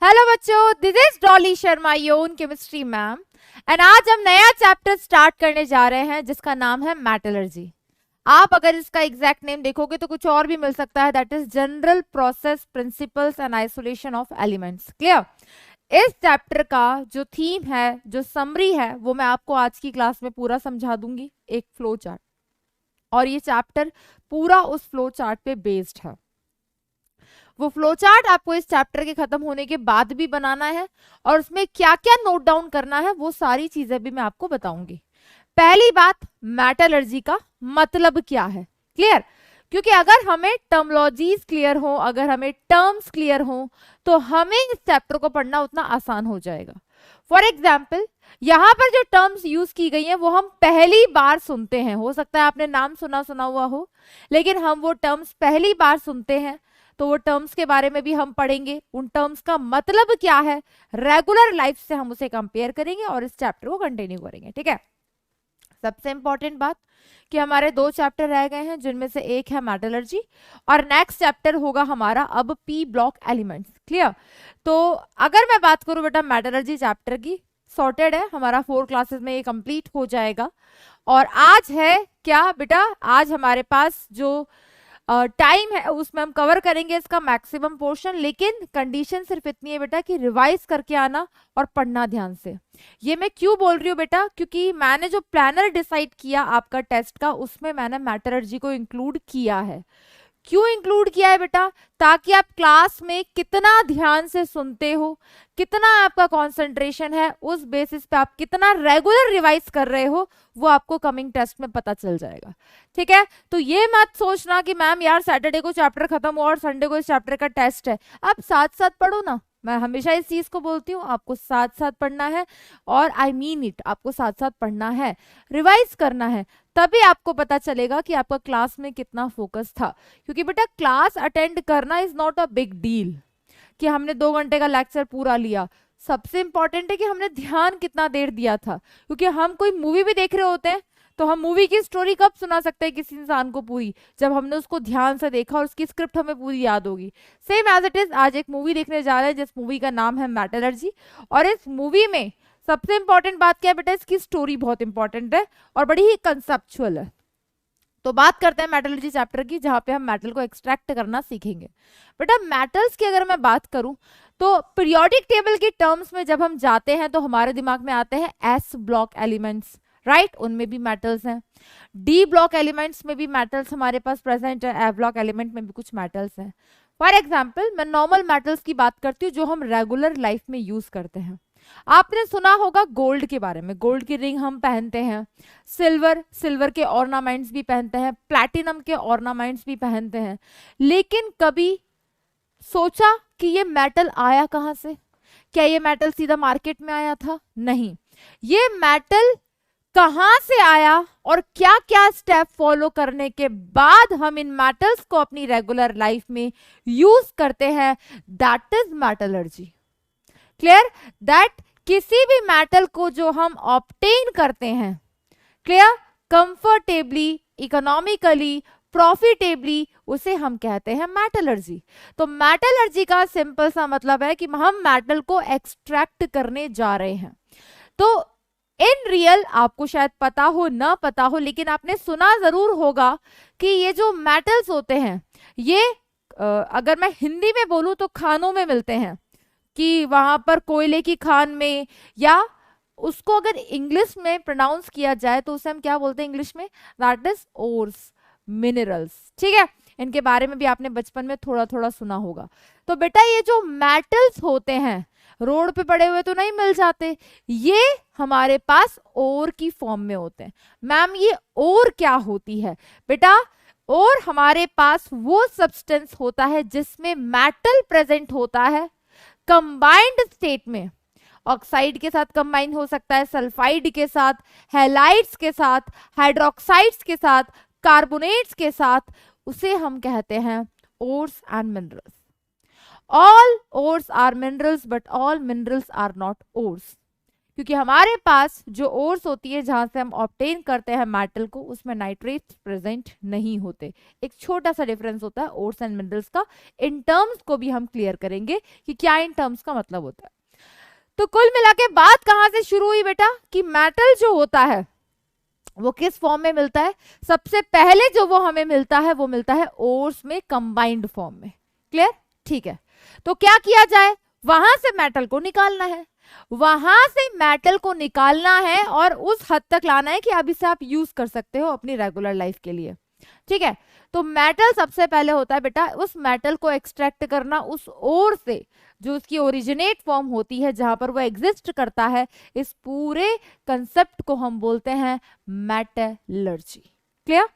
Hello बच्चों, this is Dolly Sharma, your own chemistry ma'am. And आज हम नया चैप्टर स्टार्ट करने जा रहे हैं जिसका नाम है मेटलर्जी। आप अगर इसका एग्जैक्ट नेम देखोगे तो कुछ और भी मिल सकता है, that is general process principles and isolation of elements. Clear? इस चैप्टर का जो थीम है, जो समरी है, वो मैं आपको आज की क्लास में पूरा समझा दूंगी, एक फ्लो चार्ट। और ये चैप्टर पूरा उस फ्लो चार्ट पे बेस्ड है। वो फ्लो चार्ट आपको इस चैप्टर के खत्म होने के बाद भी बनाना है और उसमें क्या क्या नोट डाउन करना है वो सारी चीजें भी मैं आपको बताऊंगी। पहली बात, मेटलर्जी का मतलब क्या है। क्लियर? क्योंकि अगर हमें टर्मोलॉजीज क्लियर हो, अगर हमें टर्म्स क्लियर हो, तो हमें इस चैप्टर को पढ़ना उतना आसान हो जाएगा। फॉर एग्जाम्पल, यहां पर जो टर्म्स यूज की गई हैं वो हम पहली बार सुनते हैं। हो सकता है आपने नाम सुना हुआ हो, लेकिन हम वो टर्म्स पहली बार सुनते हैं, तो वो टर्म्स के बारे में भी हम पढ़ेंगे। उन टर्म्स का मतलब क्या है, रेगुलर लाइफ से हम उसे कंपेयर करेंगे और इस चैप्टर को कंटिन्यू करेंगे। ठीक है? सबसे इंपॉर्टेंट बात कि हमारे 2 चैप्टर रह गए हैं, जिनमें से एक है मेटलर्जी और नेक्स्ट चैप्टर होगा हमारा अब पी ब्लॉक एलिमेंट्स। क्लियर? तो अगर मैं बात करूं बेटा मेटलर्जी चैप्टर की, सॉर्टेड है, हमारा 4 क्लासेस में ये कंप्लीट हो जाएगा। और आज है क्या बेटा, आज हमारे पास जो टाइम है उसमें हम कवर करेंगे इसका मैक्सिमम पोर्शन, लेकिन कंडीशन सिर्फ इतनी है बेटा कि रिवाइज करके आना और पढ़ना ध्यान से। ये मैं क्यों बोल रही हूँ बेटा, क्योंकि मैंने जो प्लानर डिसाइड किया आपका टेस्ट का, उसमें मैंने मेटलर्जी को इंक्लूड किया है। क्यों इंक्लूड किया है बेटा? ताकि आप क्लास में कितना ध्यान से सुनते हो, कितना आपका कंसंट्रेशन है, उस बेसिस पे आप कितना रेगुलर रिवाइज कर रहे हो, वो आपको कमिंग टेस्ट में पता चल जाएगा। ठीक है? तो ये मत सोचना कि मैम यार सैटरडे को चैप्टर खत्म हुआ और संडे को इस चैप्टर का टेस्ट है। आप साथ साथ पढ़ो ना। मैं हमेशा इस चीज को बोलती हूँ, आपको साथ साथ पढ़ना है, और आई मीन इट, आपको साथ साथ पढ़ना है, रिवाइज करना है, तभी आपको पता चलेगा कि आपका क्लास में कितना फोकस था। क्योंकि बेटा क्लास अटेंड करना is not a big deal कि हमने 2 घंटे का लेक्चर पूरा लिया। सबसे इंपॉर्टेंट है कि हमने ध्यान कितना देर दिया था। क्योंकि हम कोई मूवी भी देख रहे होते हैं, तो हम मूवी की स्टोरी कब सुना सकते हैं किसी इंसान को पूरी? जब हमने उसको ध्यान से देखा और उसकी स्क्रिप्ट हमें पूरी याद होगी। सेम एज इट इज, आज एक मूवी देखने जा रहे हैं जिस मूवी का नाम है मेटलर्जी। और इस मूवी में सबसे इंपॉर्टेंट बात क्या है बेटा, इसकी स्टोरी बहुत इंपॉर्टेंट है और बड़ी ही कंसेप्चुअल है। तो बात करते हैं मेटलर्जी चैप्टर की, जहां पे हम मेटल को एक्सट्रैक्ट करना सीखेंगे। बेटा मेटल्स की अगर मैं बात करूं तो पीरियोडिक टेबल की टर्म्स में जब हम जाते हैं तो हमारे दिमाग में आते हैं एस ब्लॉक एलिमेंट्स, राइट? उनमें भी मेटल्स हैं। डी ब्लॉक एलिमेंट्स में भी मेटल्स हमारे पास प्रेजेंट है, ए ब्लॉक एलिमेंट में भी कुछ मेटल्स हैं। फॉर एग्जाम्पल, मैं नॉर्मल मेटल्स की बात करती हूँ जो हम रेगुलर लाइफ में यूज करते हैं। आपने सुना होगा गोल्ड के बारे में, गोल्ड की रिंग हम पहनते हैं, सिल्वर के ऑर्नामेंट्स भी पहनते हैं, प्लैटिनम के ऑर्नामेंट्स भी पहनते हैं। लेकिन कभी सोचा कि ये मेटल आया कहां से? क्या ये मेटल सीधा मार्केट में आया था? नहीं। ये मेटल कहां से आया और क्या क्या स्टेप फॉलो करने के बाद हम इन मेटल्स को अपनी रेगुलर लाइफ में यूज करते हैं, that is metallurgy. Clear? That किसी भी मेटल को जो हम ऑब्टेन करते हैं, क्लियर, कंफर्टेबली, इकोनॉमिकली, प्रॉफिटेबली, उसे हम कहते हैं मेटलर्जी। तो मेटलर्जी का सिंपल सा मतलब है कि हम मेटल को एक्सट्रैक्ट करने जा रहे हैं। तो इन रियल आपको शायद पता हो ना पता हो, लेकिन आपने सुना जरूर होगा कि ये जो मेटल्स होते हैं ये अगर मैं हिंदी में बोलूं तो खानों में मिलते हैं, कि वहां पर कोयले की खान में, या उसको अगर इंग्लिश में प्रोनाउंस किया जाए तो उसे हम क्या बोलते हैं इंग्लिश में? That is ores, minerals. ठीक है? इनके बारे में भी आपने बचपन में थोड़ा थोड़ा सुना होगा। तो बेटा ये जो मेटल्स होते हैं रोड पे पड़े हुए तो नहीं मिल जाते, ये हमारे पास ओर की फॉर्म में होते हैं। मैम ये ओर क्या होती है? बेटा ओर हमारे पास वो सब्सटेंस होता है जिसमें मेटल प्रेजेंट होता है कंबाइंड स्टेट में। ऑक्साइड के साथ कंबाइन हो सकता है, सल्फाइड के साथ, हैलाइड्स के साथ, हाइड्रोक्साइड्स के साथ, कार्बोनेट्स के साथ, उसे हम कहते हैं ores and minerals. All ores are minerals but all minerals are not ores. क्योंकि हमारे पास जो ओर्स होती है जहां से हम ऑब्टेन करते हैं मेटल को, उसमें नाइट्रेट्स प्रेजेंट नहीं होते। एक छोटा सा डिफरेंस होता है ओर्स एंड मिनरल्स का। इन टर्म्स को भी हम क्लियर करेंगे कि क्या इन टर्म्स का मतलब होता है। तो कुल मिला के बात कहां से शुरू हुई बेटा, कि मेटल जो होता है वो किस फॉर्म में मिलता है। सबसे पहले जो वो हमें मिलता है वो मिलता है ओर्स में कंबाइंड फॉर्म में। क्लियर, ठीक है। तो क्या किया जाए, वहां से मेटल को निकालना है, वहां से मेटल को निकालना है और उस हद तक लाना है कि अब इसे आप यूज कर सकते हो अपनी रेगुलर लाइफ के लिए। ठीक है, तो मेटल सबसे पहले होता है बेटा, उस मेटल को एक्सट्रैक्ट करना उस ओर से जो उसकी ओरिजिनेट फॉर्म होती है, जहां पर वो एग्जिस्ट करता है। इस पूरे कंसेप्ट को हम बोलते हैं मेटलर्जी। क्लियर।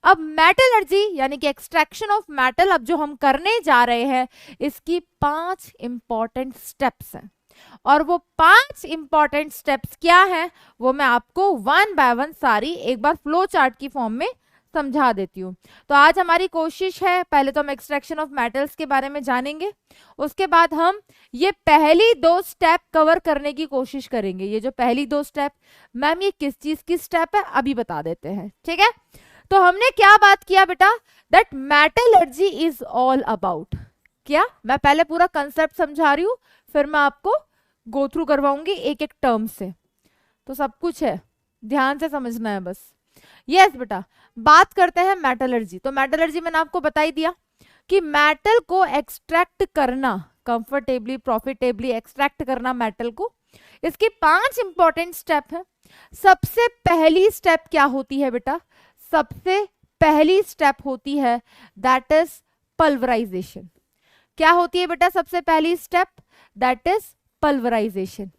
अब मेटलर्जी यानी कि एक्सट्रैक्शन ऑफ मेटल अब जो हम करने जा रहे हैं, इसकी 5 इंपॉर्टेंट स्टेप्स हैं। और वो 5 इंपॉर्टेंट स्टेप्स क्या हैं वो मैं आपको वन बाय वन सारी एक बार फ्लो चार्ट की फॉर्म में समझा देती हूँ। तो आज हमारी कोशिश है, पहले तो हम एक्सट्रैक्शन ऑफ मेटल्स के बारे में जानेंगे, उसके बाद हम ये पहली 2 स्टेप कवर करने की कोशिश करेंगे। ये जो पहली 2 स्टेप, मैम ये किस चीज की स्टेप है अभी बता देते हैं। ठीक है, तो हमने क्या बात किया बेटा, that metallurgy is all about क्या, मैं पहले पूरा कंसेप्ट समझा रही हूं, फिर मैं आपको गो थ्रू करवाऊंगी एक एक टर्म से। तो सब कुछ है, ध्यान से समझना है बस। यस बेटा, बात करते हैं मेटलर्जी। तो मेटलर्जी मैंने आपको बता ही दिया कि मेटल को एक्सट्रैक्ट करना, कंफर्टेबली प्रॉफिटेबली एक्सट्रैक्ट करना मेटल को, इसकी 5 इंपॉर्टेंट स्टेप है। सबसे पहली स्टेप क्या होती है बेटा, सबसे पहली स्टेप होती है दैट इज पल्वराइजेशन। क्या होती है बेटा सबसे पहली step, that is pulverisation.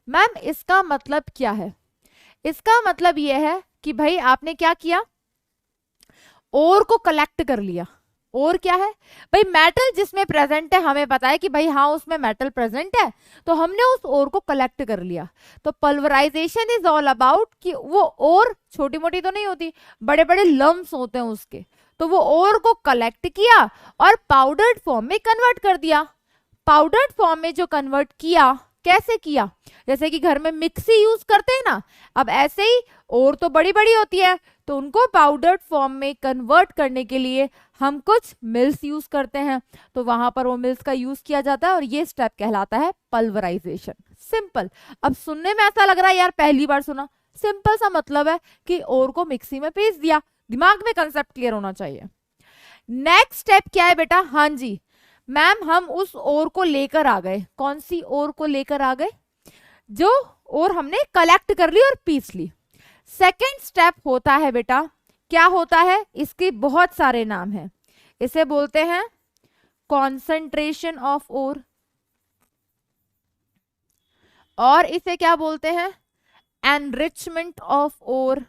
Ma'am इसका मतलब क्या है, इसका मतलब यह है कि भाई आपने क्या किया, ओर को कलेक्ट कर लिया। और क्या है भाई, मेटल जिसमें प्रेजेंट है, हमें पता है कि भाई हाँ उसमें मेटल प्रेजेंट है, तो हमने उस ओर को कलेक्ट कर लिया। तो पल्वराइजेशन इज ऑल अबाउट कि वो ओर छोटी मोटी तो नहीं होती, बड़े बड़े लम्स होते हैं उसके, तो वो ओर को कलेक्ट किया और पाउडर्ड फॉर्म में कन्वर्ट कर दिया। पाउडर्ड फॉर्म में जो कन्वर्ट किया, कैसे किया, जैसे कि घर में मिक्सी यूज करते हैं ना, अब ऐसे ही और तो बड़ी बड़ी होती है, तो उनको पाउडर्ड फॉर्म में कन्वर्ट करने के लिए हम कुछ मिल्स यूज करते हैं, तो वहां पर वो मिल्स का यूज किया जाता है और ये स्टेप कहलाता है पल्वराइजेशन। सिंपल। अब सुनने में ऐसा लग रहा है यार पहली बार सुना, सिंपल सा मतलब है कि और को मिक्सी में पीस दिया। दिमाग में कंसेप्ट क्लियर होना चाहिए। नेक्स्ट स्टेप क्या है बेटा, हाँ जी मैम हम उस ओर को लेकर आ गए। कौन सी ओर को लेकर आ गए, जो ओर हमने कलेक्ट कर ली और पीस ली। सेकेंड स्टेप होता है बेटा, क्या होता है, इसके बहुत सारे नाम हैं, इसे बोलते हैं कॉन्सेंट्रेशन ऑफ ओर, और इसे क्या बोलते हैं, एनरिचमेंट ऑफ ओर,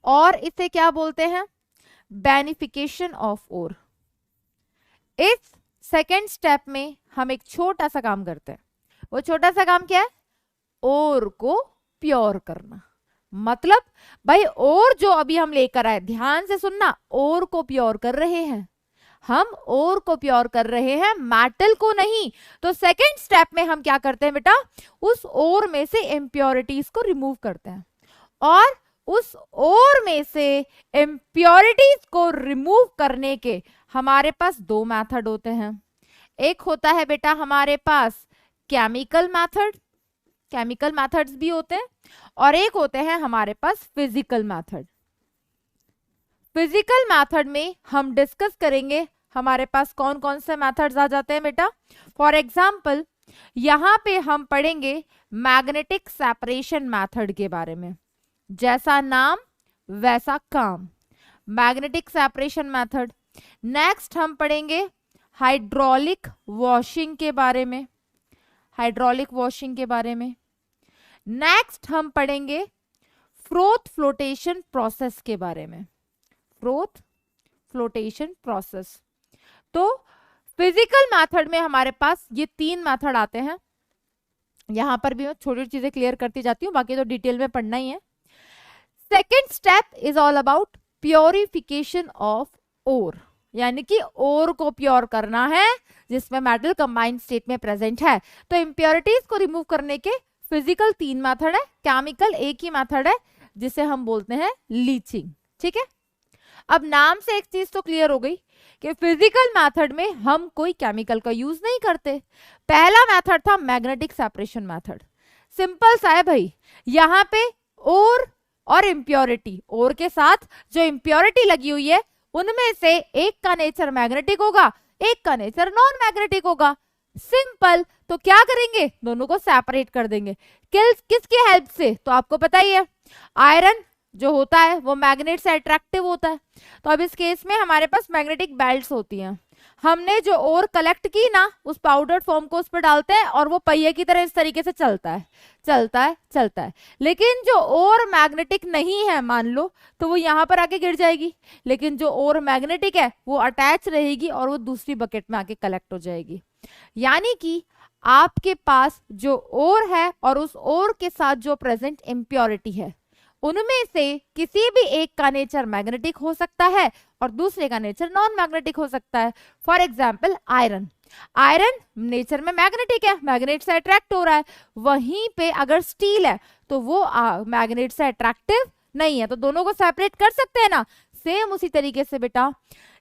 और इसे क्या बोलते हैं, बेनिफिकेशन ऑफ ओर। इस सेकेंड स्टेप में हम एक छोटा सा काम करते हैं। वो छोटा सा काम क्या है, ओर को प्योर करना। मतलब भाई ओर जो अभी हम लेकर आए, ध्यान से सुनना, ओर को प्योर कर रहे हैं हम, ओर को प्योर कर रहे हैं, मेटल को नहीं। तो सेकेंड स्टेप में हम क्या करते हैं बेटा, उस ओर में से इम्प्योरिटीज को रिमूव करते हैं, और उस ओर में से इम्प्योरिटीज को रिमूव करने के हमारे पास 2 मेथड होते हैं। एक होता है बेटा हमारे पास केमिकल मेथड, केमिकल मेथड्स भी होते हैं, और एक होते हैं हमारे पास फिजिकल मेथड। फिजिकल मेथड में हम डिस्कस करेंगे हमारे पास कौन कौन से मेथड्स आ जाते हैं बेटा। फॉर एग्जाम्पल यहां पे हम पढ़ेंगे मैग्नेटिक सेपरेशन मेथड के बारे में, जैसा नाम वैसा काम, मैग्नेटिक सेपरेशन मेथड। नेक्स्ट हम पढ़ेंगे हाइड्रोलिक वॉशिंग के बारे में, हाइड्रोलिक वॉशिंग के बारे में। नेक्स्ट हम पढ़ेंगे फ्रोथ फ्लोटेशन प्रोसेस के बारे में, फ्रोथ फ्लोटेशन प्रोसेस। तो फिजिकल मेथड में हमारे पास ये 3 मेथड आते हैं। यहां पर भी मैं छोटी छोटी चीजें क्लियर करती जाती हूँ, बाकी तो डिटेल में पढ़ना ही है। Second step is all about purification of ore. यानी कि ओर को प्योर करना है जिसमें मेटल कंबाइंड स्टेट में प्रेजेंट है। तो इम्प्योरिटीज को रिमूव करने के फिजिकल 3 मेथड है, केमिकल एक ही मेथड है जिसे हम बोलते हैं लीचिंग। ठीक है, अब नाम से एक चीज तो क्लियर हो गई कि फिजिकल मेथड में हम कोई केमिकल का यूज नहीं करते। पहला मेथड था मैग्नेटिक सेपरेशन मेथड। सिंपल सा है भाई, यहाँ पे ओर और इम्प्योरिटी, ओर के साथ जो इम्प्योरिटी लगी हुई है उनमें से एक का नेचर मैग्नेटिक होगा, एक का नेचर नॉन मैग्नेटिक होगा। सिंपल। तो क्या करेंगे, दोनों को सेपरेट कर देंगे। किसकी हेल्प से, तो आपको पता ही है आयरन जो होता है वो मैग्नेट से अट्रैक्टिव होता है। तो अब इस केस में हमारे पास मैग्नेटिक बेल्ट्स होती हैं। हमने जो ओर कलेक्ट की ना उस पाउडर फॉर्म को उस पर डालते हैं और वो पहिए की तरह इस तरीके से चलता है चलता है चलता है। लेकिन जो ओर मैग्नेटिक नहीं है मान लो, तो वो यहाँ पर आके गिर जाएगी। लेकिन जो ओर मैग्नेटिक है वो अटैच रहेगी और वो दूसरी बकेट में आके कलेक्ट हो जाएगी। यानी कि आपके पास जो ओर है और उस ओर के साथ जो प्रेजेंट इम्प्योरिटी है उनमें से किसी भी एक का नेचर मैग्नेटिक हो सकता है और दूसरे का नेचर नॉन मैग्नेटिक हो सकता है। For example iron, iron nature में मैग्नेटिक है, मैग्नेट से अट्रैक्ट हो रहा है। वहीं पे अगर स्टील है तो वो मैग्नेट से अट्रैक्टिव नहीं है, तो दोनों को सेपरेट कर सकते हैं ना। सेम उसी तरीके से बेटा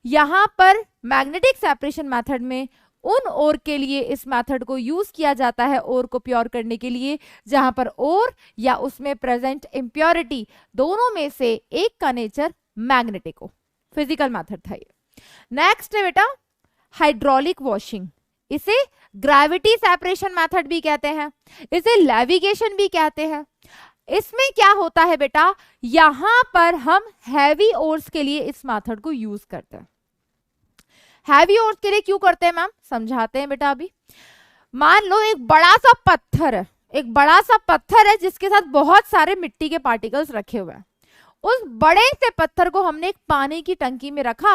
यहाँ पर मैग्नेटिक सेपरेशन मेथड में उन ओर के लिए इस मेथड को यूज किया जाता है ओर को प्योर करने के लिए जहां पर ओर या उसमें प्रेजेंट इम्प्योरिटी दोनों में से एक का नेचर मैग्नेटिक हो। फिजिकल मेथड था ये। नेक्स्ट है बेटा हाइड्रोलिक वॉशिंग। इसे ग्रेविटी सेपरेशन मेथड भी कहते हैं, इसे लेविगेशन भी कहते हैं। इसमें क्या होता है बेटा, यहां पर हम हैवी ओर्स के लिए इस मेथड को यूज करते हैं। हैवी ओर्स के लिए क्यों करते हैं मैम, समझाते हैं बेटा अभी। मान लो एक बड़ा सा पत्थर है, एक बड़ा सा पत्थर है जिसके साथ बहुत सारे मिट्टी के पार्टिकल्स रखे हुए हैं। उस बड़े से पत्थर को हमने एक पानी की टंकी में रखा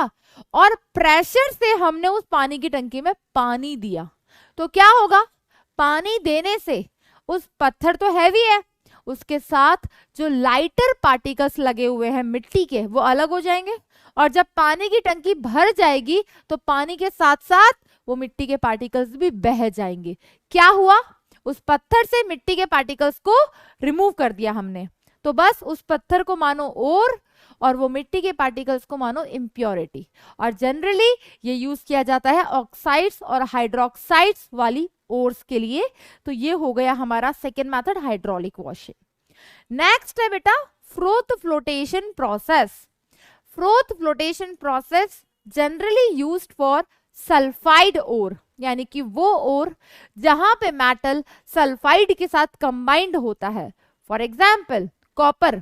और प्रेशर से हमने उस पानी की टंकी में पानी दिया, तो क्या होगा, पानी देने से उस पत्थर तो हैवी है, उसके साथ जो लाइटर पार्टिकल्स लगे हुए हैं मिट्टी के वो अलग हो जाएंगे। और जब पानी की टंकी भर जाएगी तो पानी के साथ साथ वो मिट्टी के पार्टिकल्स भी बह जाएंगे। क्या हुआ, उस पत्थर से मिट्टी के पार्टिकल्स को रिमूव कर दिया हमने। तो बस उस पत्थर को मानो ओर और वो मिट्टी के पार्टिकल्स को मानो इम्प्योरिटी। और जनरली ये यूज किया जाता है ऑक्साइड्स और हाइड्रोक्साइड्स वाली ओर्स के लिए। तो ये हो गया हमारा second method hydraulic washing. Next है बेटा froth flotation process. Froth flotation process generally used for sulphide ore, यानी कि वो ओर जहां पे मेटल सल्फाइड के साथ कंबाइंड होता है। फॉर एग्जाम्पल कॉपर,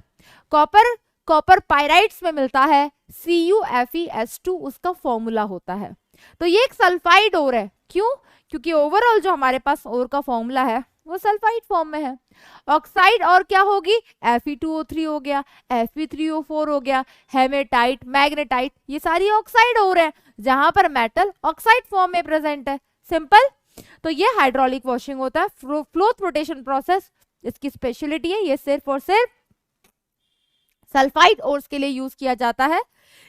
कॉपर पायराइड्स में मिलता है, CuFeS2 उसका फॉर्मूला होता है। तो ये एक सल्फाइड ओर है। क्यों, क्योंकि ओवरऑल जो हमारे पास ओर का फॉर्मूला है वो सल्फाइड फॉर्म में है। ऑक्साइड और क्या होगी, Fe2O3 हो गया, Fe3O4 हो गया, हेमेटाइट, मैग्नेटाइट, ये सारी ऑक्साइड ओर है जहां पर मेटल ऑक्साइड फॉर्म में प्रेजेंट है। सिंपल। तो ये हाइड्रोलिक वॉशिंग होता है, फ्लोथ फ्लोटेशन प्रोसेस इसकी स्पेशलिटी है। ये सिर्फ और सिर्फ सल्फाइड ओर्स के लिए यूज किया जाता है।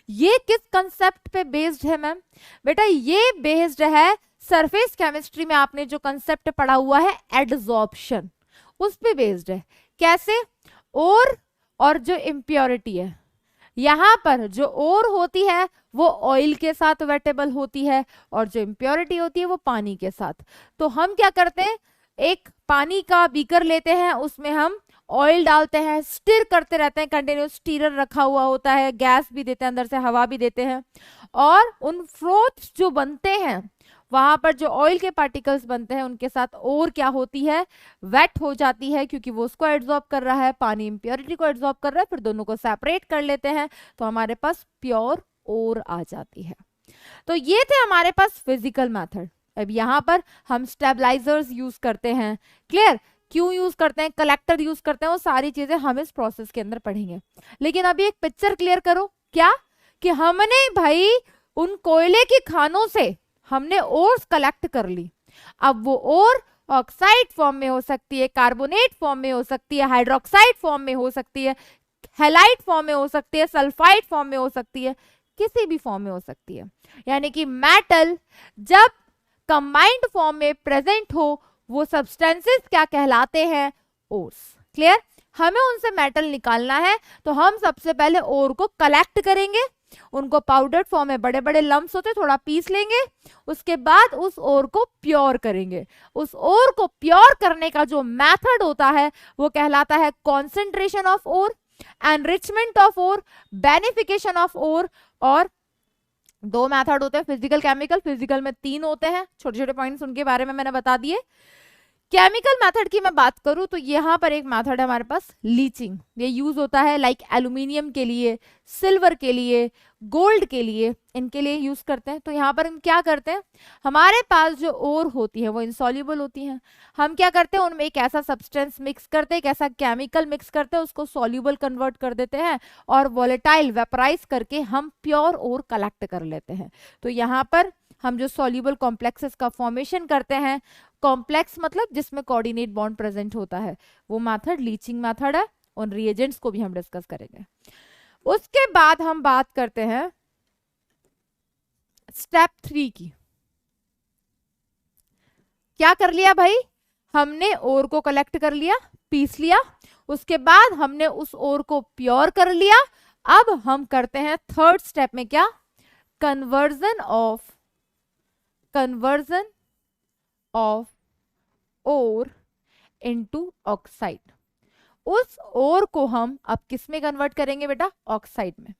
ये किस कंसेप्ट पे बेस्ड है मैम, बेटा ये बेस्ड है सरफेस केमिस्ट्री में आपने जो कंसेप्ट पढ़ा हुआ है एडजॉर्प्शन, उस पे बेस्ड है। कैसे, ओर और जो इम्प्योरिटी है, यहाँ पर जो ओर होती है वो ऑयल के साथ वेटेबल होती है और जो इम्प्योरिटी होती है वो पानी के साथ। तो हम क्या करते हैं, एक पानी का बीकर लेते हैं, उसमें हम ऑयल डालते हैं, स्टिर करते रहते हैं, कंटिन्यूस स्टीरर रखा हुआ होता है, गैस भी देते हैं, अंदर से हवा भी देते हैं। और उन फ्रोथ्स जो बनते हैं वहां पर जो ऑयल के पार्टिकल्स बनते हैं उनके साथ ओर क्या होती है, वेट हो जाती है, क्योंकि वो उसको एब्जॉर्ब कर रहा है, पानी इम्प्योरिटी को एब्जॉर्ब कर रहा है। फिर दोनों को सेपरेट कर लेते हैं तो हमारे पास प्योर ओर आ जाती है। तो ये थे हमारे पास फिजिकल मेथड। अब यहाँ पर हम स्टेबलाइजर्स यूज करते हैं, क्लियर, क्यों यूज करते हैं, कलेक्टर यूज करते हैं, वो सारी चीजें हम इस प्रोसेस के अंदर पढ़ेंगे। लेकिन अभी एक पिक्चर क्लियर करो, क्या कि हमने भाई उन कोयले की खानों से हमने ओर्स कलेक्ट कर ली। अब वो ओर ऑक्साइड फॉर्म में हो सकती है, कार्बोनेट फॉर्म में हो सकती है, हाइड्रोक्साइड फॉर्म में हो सकती है, हैलाइड फॉर्म में हो सकती है, सल्फाइड फॉर्म में हो सकती है। किसी भी फॉर्म में हो सकती है। यानी कि मेटल जब कंबाइंड फॉर्म में प्रेजेंट हो वो सब्सटेंसेस क्या कहलाते हैं? ओर्स। क्लियर? हमें उनसे मेटल निकालना है तो हम सबसे पहले ओर को कलेक्ट करेंगे, उनको पाउडर्ड फॉर्म में बड़े बड़े लम्प्स होते थोड़ा पीस लेंगे, उसके बाद उस ओर को प्योर करेंगे। उस ओर को प्योर करने का जो मेथड होता है वो कहलाता है concentration of ore, enrichment of ore, beneficiation of ore. और दो मेथड होते हैं फिजिकल केमिकल। फिजिकल में 3 होते हैं, छोटे छोटे पॉइंट्स उनके बारे में मैंने बता दिए। केमिकल मेथड की मैं बात करूं तो यहाँ पर एक मेथड है हमारे पास लीचिंग। ये यूज होता है लाइक एल्यूमिनियम के लिए, सिल्वर के लिए, गोल्ड के लिए, इनके लिए यूज करते हैं। तो यहाँ पर हम क्या करते हैं, हमारे पास जो ओर होती है वो इनसॉल्युबल होती है। हम क्या करते हैं, उनमें एक ऐसा सब्सटेंस मिक्स करते हैं, एक ऐसा केमिकल मिक्स करते हैं, उसको सॉल्युबल कन्वर्ट कर देते हैं और वोलेटाइल वेपराइज करके हम प्योर ओर कलेक्ट कर लेते हैं। तो यहाँ पर हम जो सॉल्युबल कॉम्प्लेक्सेस का फॉर्मेशन करते हैं, कॉम्प्लेक्स मतलब जिसमें कोऑर्डिनेट बॉन्ड प्रेजेंट होता है, वो मेथड लीचिंग मेथड है। उन रिएजेंट्स को भी हम डिस्कस करेंगे। उसके बाद हम बात करते हैं स्टेप 3 की। क्या कर लिया भाई, हमने ओर को कलेक्ट कर लिया, पीस लिया, उसके बाद हमने उस ओर को प्योर कर लिया। अब हम करते हैं थर्ड स्टेप में क्या, conversion of ore into oxide. उस ओर को हम अब किस में कन्वर्ट करेंगे बेटा, ऑक्साइड में।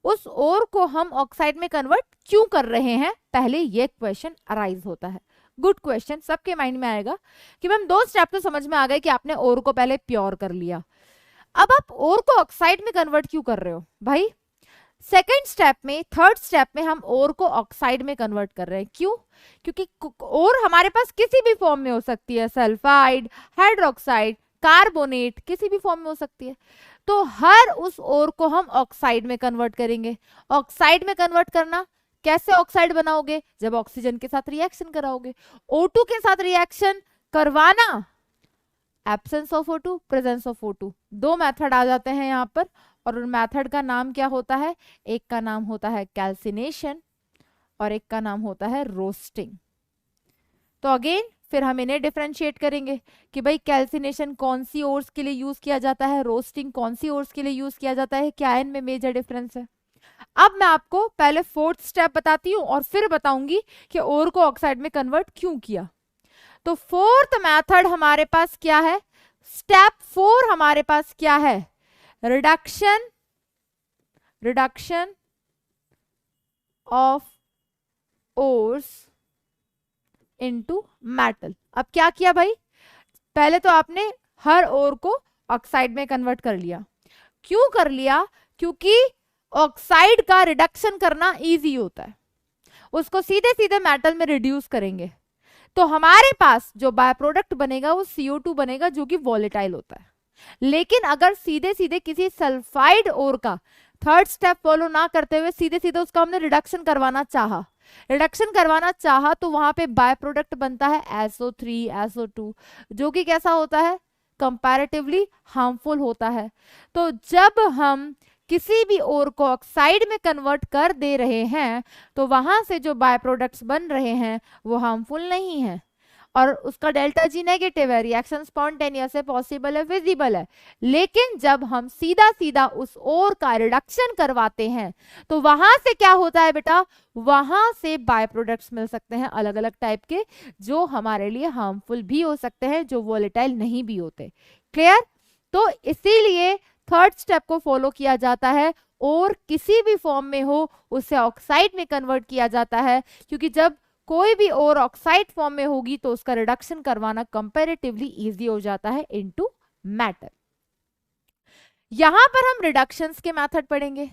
उस ओर को हम ऑक्साइड में कन्वर्ट क्यों कर रहे हैं, पहले ये क्वेश्चन अराइज होता है। गुड क्वेश्चन, सबके माइंड में आएगा कि मैम 2 स्टेप तो समझ में आ गए कि आपने ओर को पहले प्योर कर लिया, अब आप ओर को ऑक्साइड में कन्वर्ट क्यों कर रहे हो भाई? सेकेंड स्टेप में, थर्ड स्टेप में हम ओर को ऑक्साइड में कन्वर्ट कर रहे हैं। क्यों? क्योंकि ओर हमारे पास किसी भी फॉर्म में हो सकती है, सल्फाइड, हाइड्रोक्साइड, कार्बोनेट, किसी भी फॉर्म में हो सकती है। तो हर उस ओर को हम ऑक्साइड में कन्वर्ट करेंगे। ऑक्साइड में कन्वर्ट करना, कैसे ऑक्साइड बनाओगे, जब ऑक्सीजन के साथ रिएक्शन कराओगे। O2 के साथ रिएक्शन करवाना, absence of O2, presence of O2, 2 method आ जाते हैं यहाँ पर। और उन मेथड का नाम क्या होता है, एक का नाम होता है कैल्सिनेशन और एक का नाम होता है रोस्टिंग। तो अगेन फिर हम इन्हें डिफरेंशिएट करेंगे कि भाई कैल्सिनेशन कौन सी ओर्स के लिए यूज किया जाता है, रोस्टिंग कौन सी ओर्स के लिए यूज किया जाता है, क्या इनमें मेजर डिफरेंस है। अब मैं आपको पहले 4th स्टेप बताती हूँ और फिर बताऊंगी कि ओर को ऑक्साइड में कन्वर्ट क्यों किया। तो 4th मेथड हमारे पास क्या है, स्टेप 4 हमारे पास क्या है, reduction of ores into metal. अब क्या किया भाई, पहले तो आपने हर ओर को ऑक्साइड में कन्वर्ट कर लिया। क्यों कर लिया, क्योंकि ऑक्साइड का रिडक्शन करना इजी होता है, उसको सीधे सीधे मेटल में रिड्यूस करेंगे तो हमारे पास जो बाय प्रोडक्ट बनेगा वो CO2 बनेगा, जो कि वॉलेटाइल होता है। लेकिन अगर सीधे सीधे किसी सल्फाइड ओर का थर्ड स्टेप फॉलो ना करते हुए सीधे सीधे उसका हमने रिडक्शन करवाना चाहा तो वहां पे बाय प्रोडक्ट बनता है SO3, SO2, जो कि कैसा होता है, कंपैरेटिवली हार्मफुल होता है। तो जब हम किसी भी ओर को ऑक्साइड में कन्वर्ट कर दे रहे हैं तो वहां से जो बाय प्रोडक्ट्स बन रहे हैं वो हार्मफुल नहीं है और उसका डेल्टा जी नेगेटिव है, रिएक्शन स्पॉन्टेनियस है, पॉसिबल है, विजिबल है। लेकिन जब हम सीधा सीधा उस ओर का रिडक्शन करवाते हैं तो वहां से क्या होता है बेटा, वहां से बाय प्रोडक्ट्स मिल सकते हैं अलग अलग टाइप के, जो हमारे लिए हार्मफुल भी हो सकते हैं, जो वोलेटाइल नहीं भी होते। क्लियर? तो इसीलिए थर्ड स्टेप को फॉलो किया जाता है, और किसी भी फॉर्म में हो उसे ऑक्साइड में कन्वर्ट किया जाता है, क्योंकि जब कोई भी और ऑक्साइड फॉर्म में होगी तो उसका रिडक्शन करवाना कंपैरेटिवली इजी हो जाता है इनटू मैटर। यहां पर हम रिडक्शंस के मेथड पढ़ेंगे।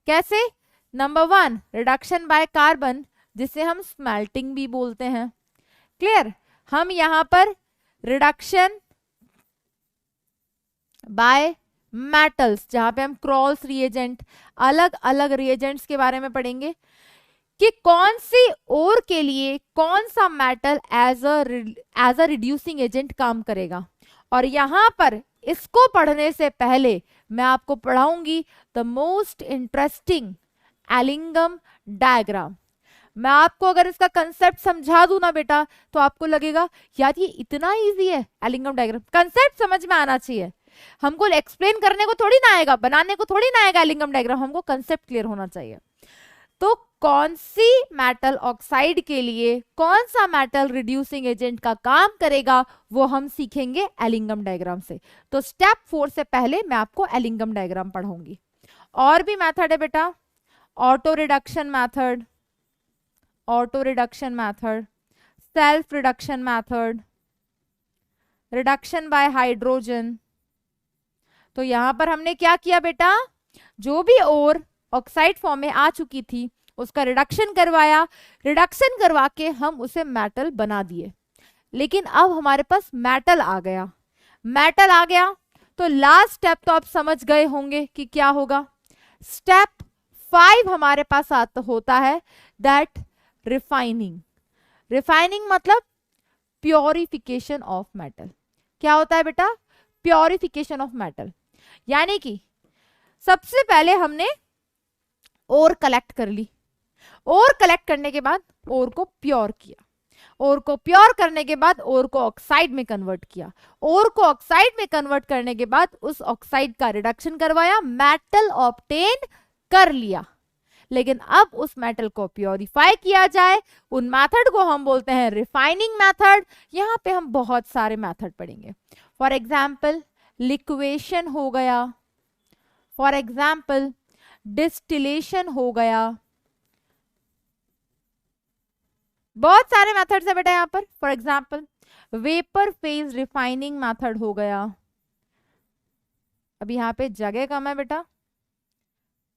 कैसे? नंबर 1 रिडक्शन बाय कार्बन, जिसे हम स्मेल्टिंग भी बोलते हैं। क्लियर? हम यहां पर रिडक्शन बाय मेटल्स, जहां पे हम क्रॉल्स रिएजेंट, अलग अलग रिएजेंट्स के बारे में पढ़ेंगे कि कौन सी ओर के लिए कौन सा metal as a reducing agent काम करेगा। और यहां पर इसको पढ़ने से पहले मैं आपको पढ़ाऊंगी the most interesting Ellingham diagram. मैं आपको अगर इसका कंसेप्ट समझा दूं ना बेटा तो आपको लगेगा यार ये इतना इजी है एलिंगम डायग्राम, कंसेप्ट समझ में आना चाहिए। हमको एक्सप्लेन करने को थोड़ी ना आएगा, बनाने को थोड़ी ना आएगा एलिंगम डायग्राम, हमको कंसेप्ट क्लियर होना चाहिए। तो कौन सी मेटल ऑक्साइड के लिए कौन सा मेटल रिड्यूसिंग एजेंट का काम करेगा वो हम सीखेंगे एलिंगम डायग्राम से। तो स्टेप 4 से पहले मैं आपको एलिंगम डायग्राम पढ़ाऊंगी। और भी मेथड है बेटा, auto reduction method, auto reduction method, self reduction method, reduction bye hydrogen. तो यहां पर हमने क्या किया बेटा, जो भी ओर ऑक्साइड फॉर्म में आ चुकी थी उसका रिडक्शन करवाया, रिडक्शन करवा के हम उसे मेटल बना दिए। लेकिन अब हमारे पास मेटल आ गया, मेटल आ गया तो लास्ट स्टेप तो आप समझ गए होंगे कि क्या होगा। स्टेप 5 हमारे पास होता है दैट रिफाइनिंग। रिफाइनिंग मतलब प्योरिफिकेशन ऑफ मेटल। क्या होता है बेटा, प्योरिफिकेशन ऑफ मेटल। यानी कि सबसे पहले हमने ओर कलेक्ट कर ली, ओर कलेक्ट करने के बाद ओर को प्योर किया, ओर को प्योर करने के बाद ओर को ऑक्साइड में कन्वर्ट किया, ओर को ऑक्साइड में कन्वर्ट करने के बाद उस ऑक्साइड का रिडक्शन करवाया, मेटल ऑब्टेन कर लिया। लेकिन अब उस मेटल को प्योरीफाई किया जाए, उन मेथड को हम बोलते हैं रिफाइनिंग मेथड। यहां पे हम बहुत सारे मेथड पढ़ेंगे। फॉर एग्जाम्पल लिक्वेशन हो गया, फॉर एग्जाम्पल डिस्टिलेशन हो गया, बहुत सारे मेथड्स है बेटा यहां पर। For example vapour phase refining method हो गया। अब यहाँ पे जगह कम है बेटा,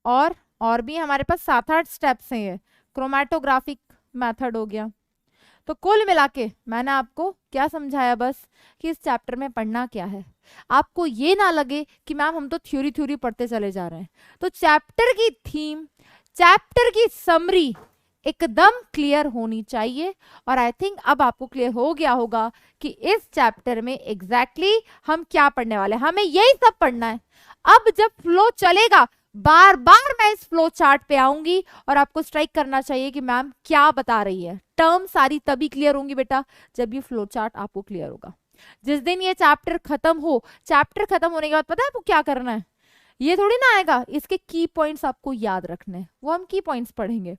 और भी हमारे पास 7-8 स्टेप्स हैं। क्रोमैटोग्राफिक मेथड हो गया। तो कुल मिला के मैंने आपको क्या समझाया, बस कि इस चैप्टर में पढ़ना क्या है। आपको ये ना लगे कि मैम हम तो थ्योरी पढ़ते चले जा रहे हैं। तो चैप्टर की थीम, चैप्टर की समरी एकदम क्लियर होनी चाहिए। और आई थिंक अब आपको क्लियर हो गया होगा कि इस चैप्टर में एग्जैक्टली हम क्या पढ़ने वाले हैं। हमें यही सब पढ़ना है। अब जब फ्लो चलेगा बार बार मैं इस फ्लो चार्ट पे आऊंगी और आपको स्ट्राइक करना चाहिए कि मैम क्या बता रही है। टर्म सारी तभी क्लियर होंगी बेटा जब ये फ्लो चार्ट आपको क्लियर होगा। जिस दिन ये चैप्टर खत्म हो, चैप्टर खत्म होने के बाद पता है आपको क्या करना है, ये थोड़ी ना आएगा, इसके की पॉइंट्स आपको याद रखने हैं, वो हम की पॉइंट्स पढ़ेंगे।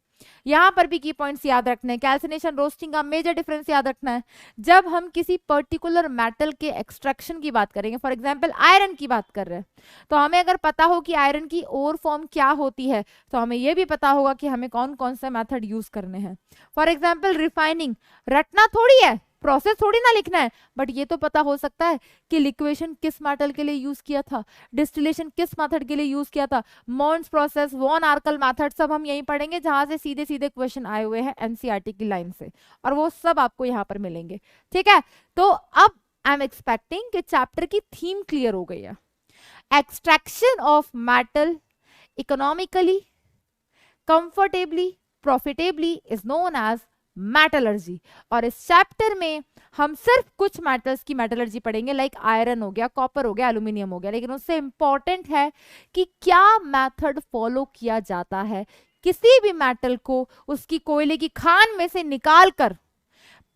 यहां पर भी की पॉइंट्स याद रखने हैं, कैल्सिनेशन रोस्टिंग का मेजर डिफरेंस याद रखना है। जब हम किसी पर्टिकुलर मेटल के एक्सट्रैक्शन की बात करेंगे, फॉर एग्जांपल आयरन की बात कर रहे हैं, तो हमें अगर पता हो कि आयरन की ओर फॉर्म क्या होती है तो हमें यह भी पता होगा कि हमें कौन कौन से मेथड यूज करने हैं। फॉर एग्जाम्पल रिफाइनिंग रटना थोड़ी है, प्रोसेस थोड़ी ना लिखना है, बट ये तो पता हो सकता है कि लिक्वेशन किस मेटल के लिए यूज किया था, डिस्टिलेशन किस मेथड के लिए यूज किया था, मॉन्स प्रोसेस, वॉन आर्कल मेथड, सब हम यहीं पढ़ेंगे जहां से सीधे सीधे क्वेश्चन आए हुए हैं एनसीईआरटी की लाइन से, और वो सब आपको यहाँ पर मिलेंगे। ठीक है, तो अब आई एम एक्सपेक्टिंग कि चैप्टर की थीम क्लियर हो गई है। Extraction of metal economically, comfortably, profitably is known as metallurgy. और इस चैप्टर में हम सिर्फ कुछ मेटल्स की मेटलर्जी पढ़ेंगे, लाइक आयरन हो गया, कॉपर हो गया, एल्यूमिनियम हो गया। लेकिन उससे इंपॉर्टेंट है कि क्या मेथड फॉलो किया जाता है किसी भी मेटल को उसकी कोयले की खान में से निकालकर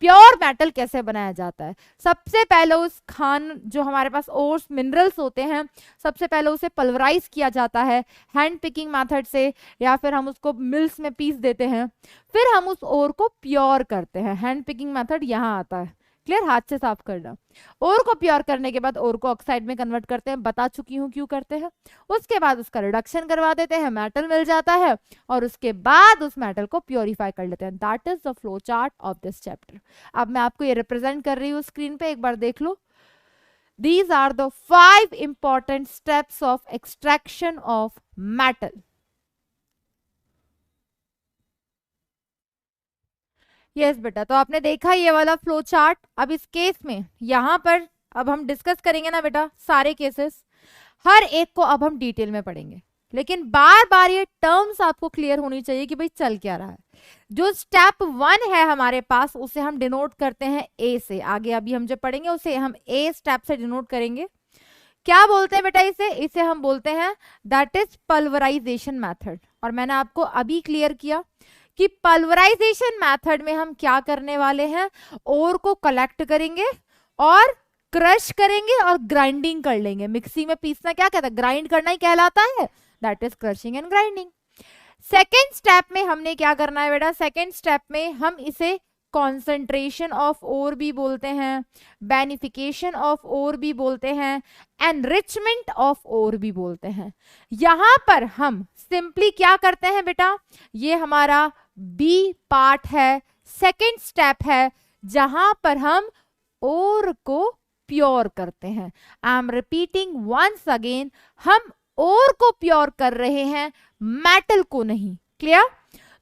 प्योर मेटल कैसे बनाया जाता है। सबसे पहले उस खान जो हमारे पास ओर्स मिनरल्स होते हैं, सबसे पहले उसे पल्वराइज किया जाता है हैंड पिकिंग मेथड से, या फिर हम उसको मिल्स में पीस देते हैं, फिर हम उस ओर को प्योर करते हैं। हैंड पिकिंग मेथड यहाँ आता है, क्लियर, हाथ से साफ करना। ओर को प्योर करने के बाद ओर को ऑक्साइड में कन्वर्ट करते हैं, बता चुकी हूं क्यों करते हैं। उसके बाद उसका रिडक्शन करवा देते हैं, मेटल मिल जाता है, और उसके बाद उस मेटल को प्योरीफाई कर लेते हैं। That is the flow chart of this chapter. अब मैं आपको ये रिप्रेजेंट कर रही हूँ स्क्रीन पे, एक बार देख लो। These are the 5 important steps of extraction of metal. Yes बेटा, तो आपने देखा ये वाला फ्लो चार्ट। अब इस केस में यहां पर अब हम डिस्कस करेंगे ना बेटा सारे केसेस, हर एक को अब हम डिटेल में पढ़ेंगे, लेकिन बार बार ये टर्म्स आपको क्लियर होनी चाहिए कि भाई चल क्या रहा है। जो स्टेप 1 है हमारे पास उसे हम डिनोट करते हैं ए से। आगे अभी हम जब पढ़ेंगे उसे हम ए स्टेप से डिनोट करेंगे। क्या बोलते हैं बेटा इसे हम बोलते हैं दैट इज पल्वराइजेशन मेथड। और मैंने आपको अभी क्लियर किया कि पल्वराइजेशन मेथड में हम क्या करने वाले हैं, ओर को कलेक्ट करेंगे और क्रश करेंगे और ग्राइंडिंग कर लेंगे। मिक्सी में पीसना क्या कहता है, ग्राइंड करना ही कहलाता है, that is crushing and grinding. Second step में हमने क्या करना है बेटा, सेकेंड स्टेप में हम इसे कॉन्सेंट्रेशन ऑफ ओर भी बोलते हैं, बेनिफिकेशन ऑफ ओर भी बोलते हैं, एनरिचमेंट ऑफ ओर भी बोलते हैं। यहां पर हम सिंपली क्या करते हैं बेटा, ये हमारा बी पार्ट है, सेकेंड स्टेप है, जहां पर हम ओर को प्योर करते हैं। I am repeating once again, हम ओर को प्योर कर रहे हैं, मेटल को नहीं। क्लियर?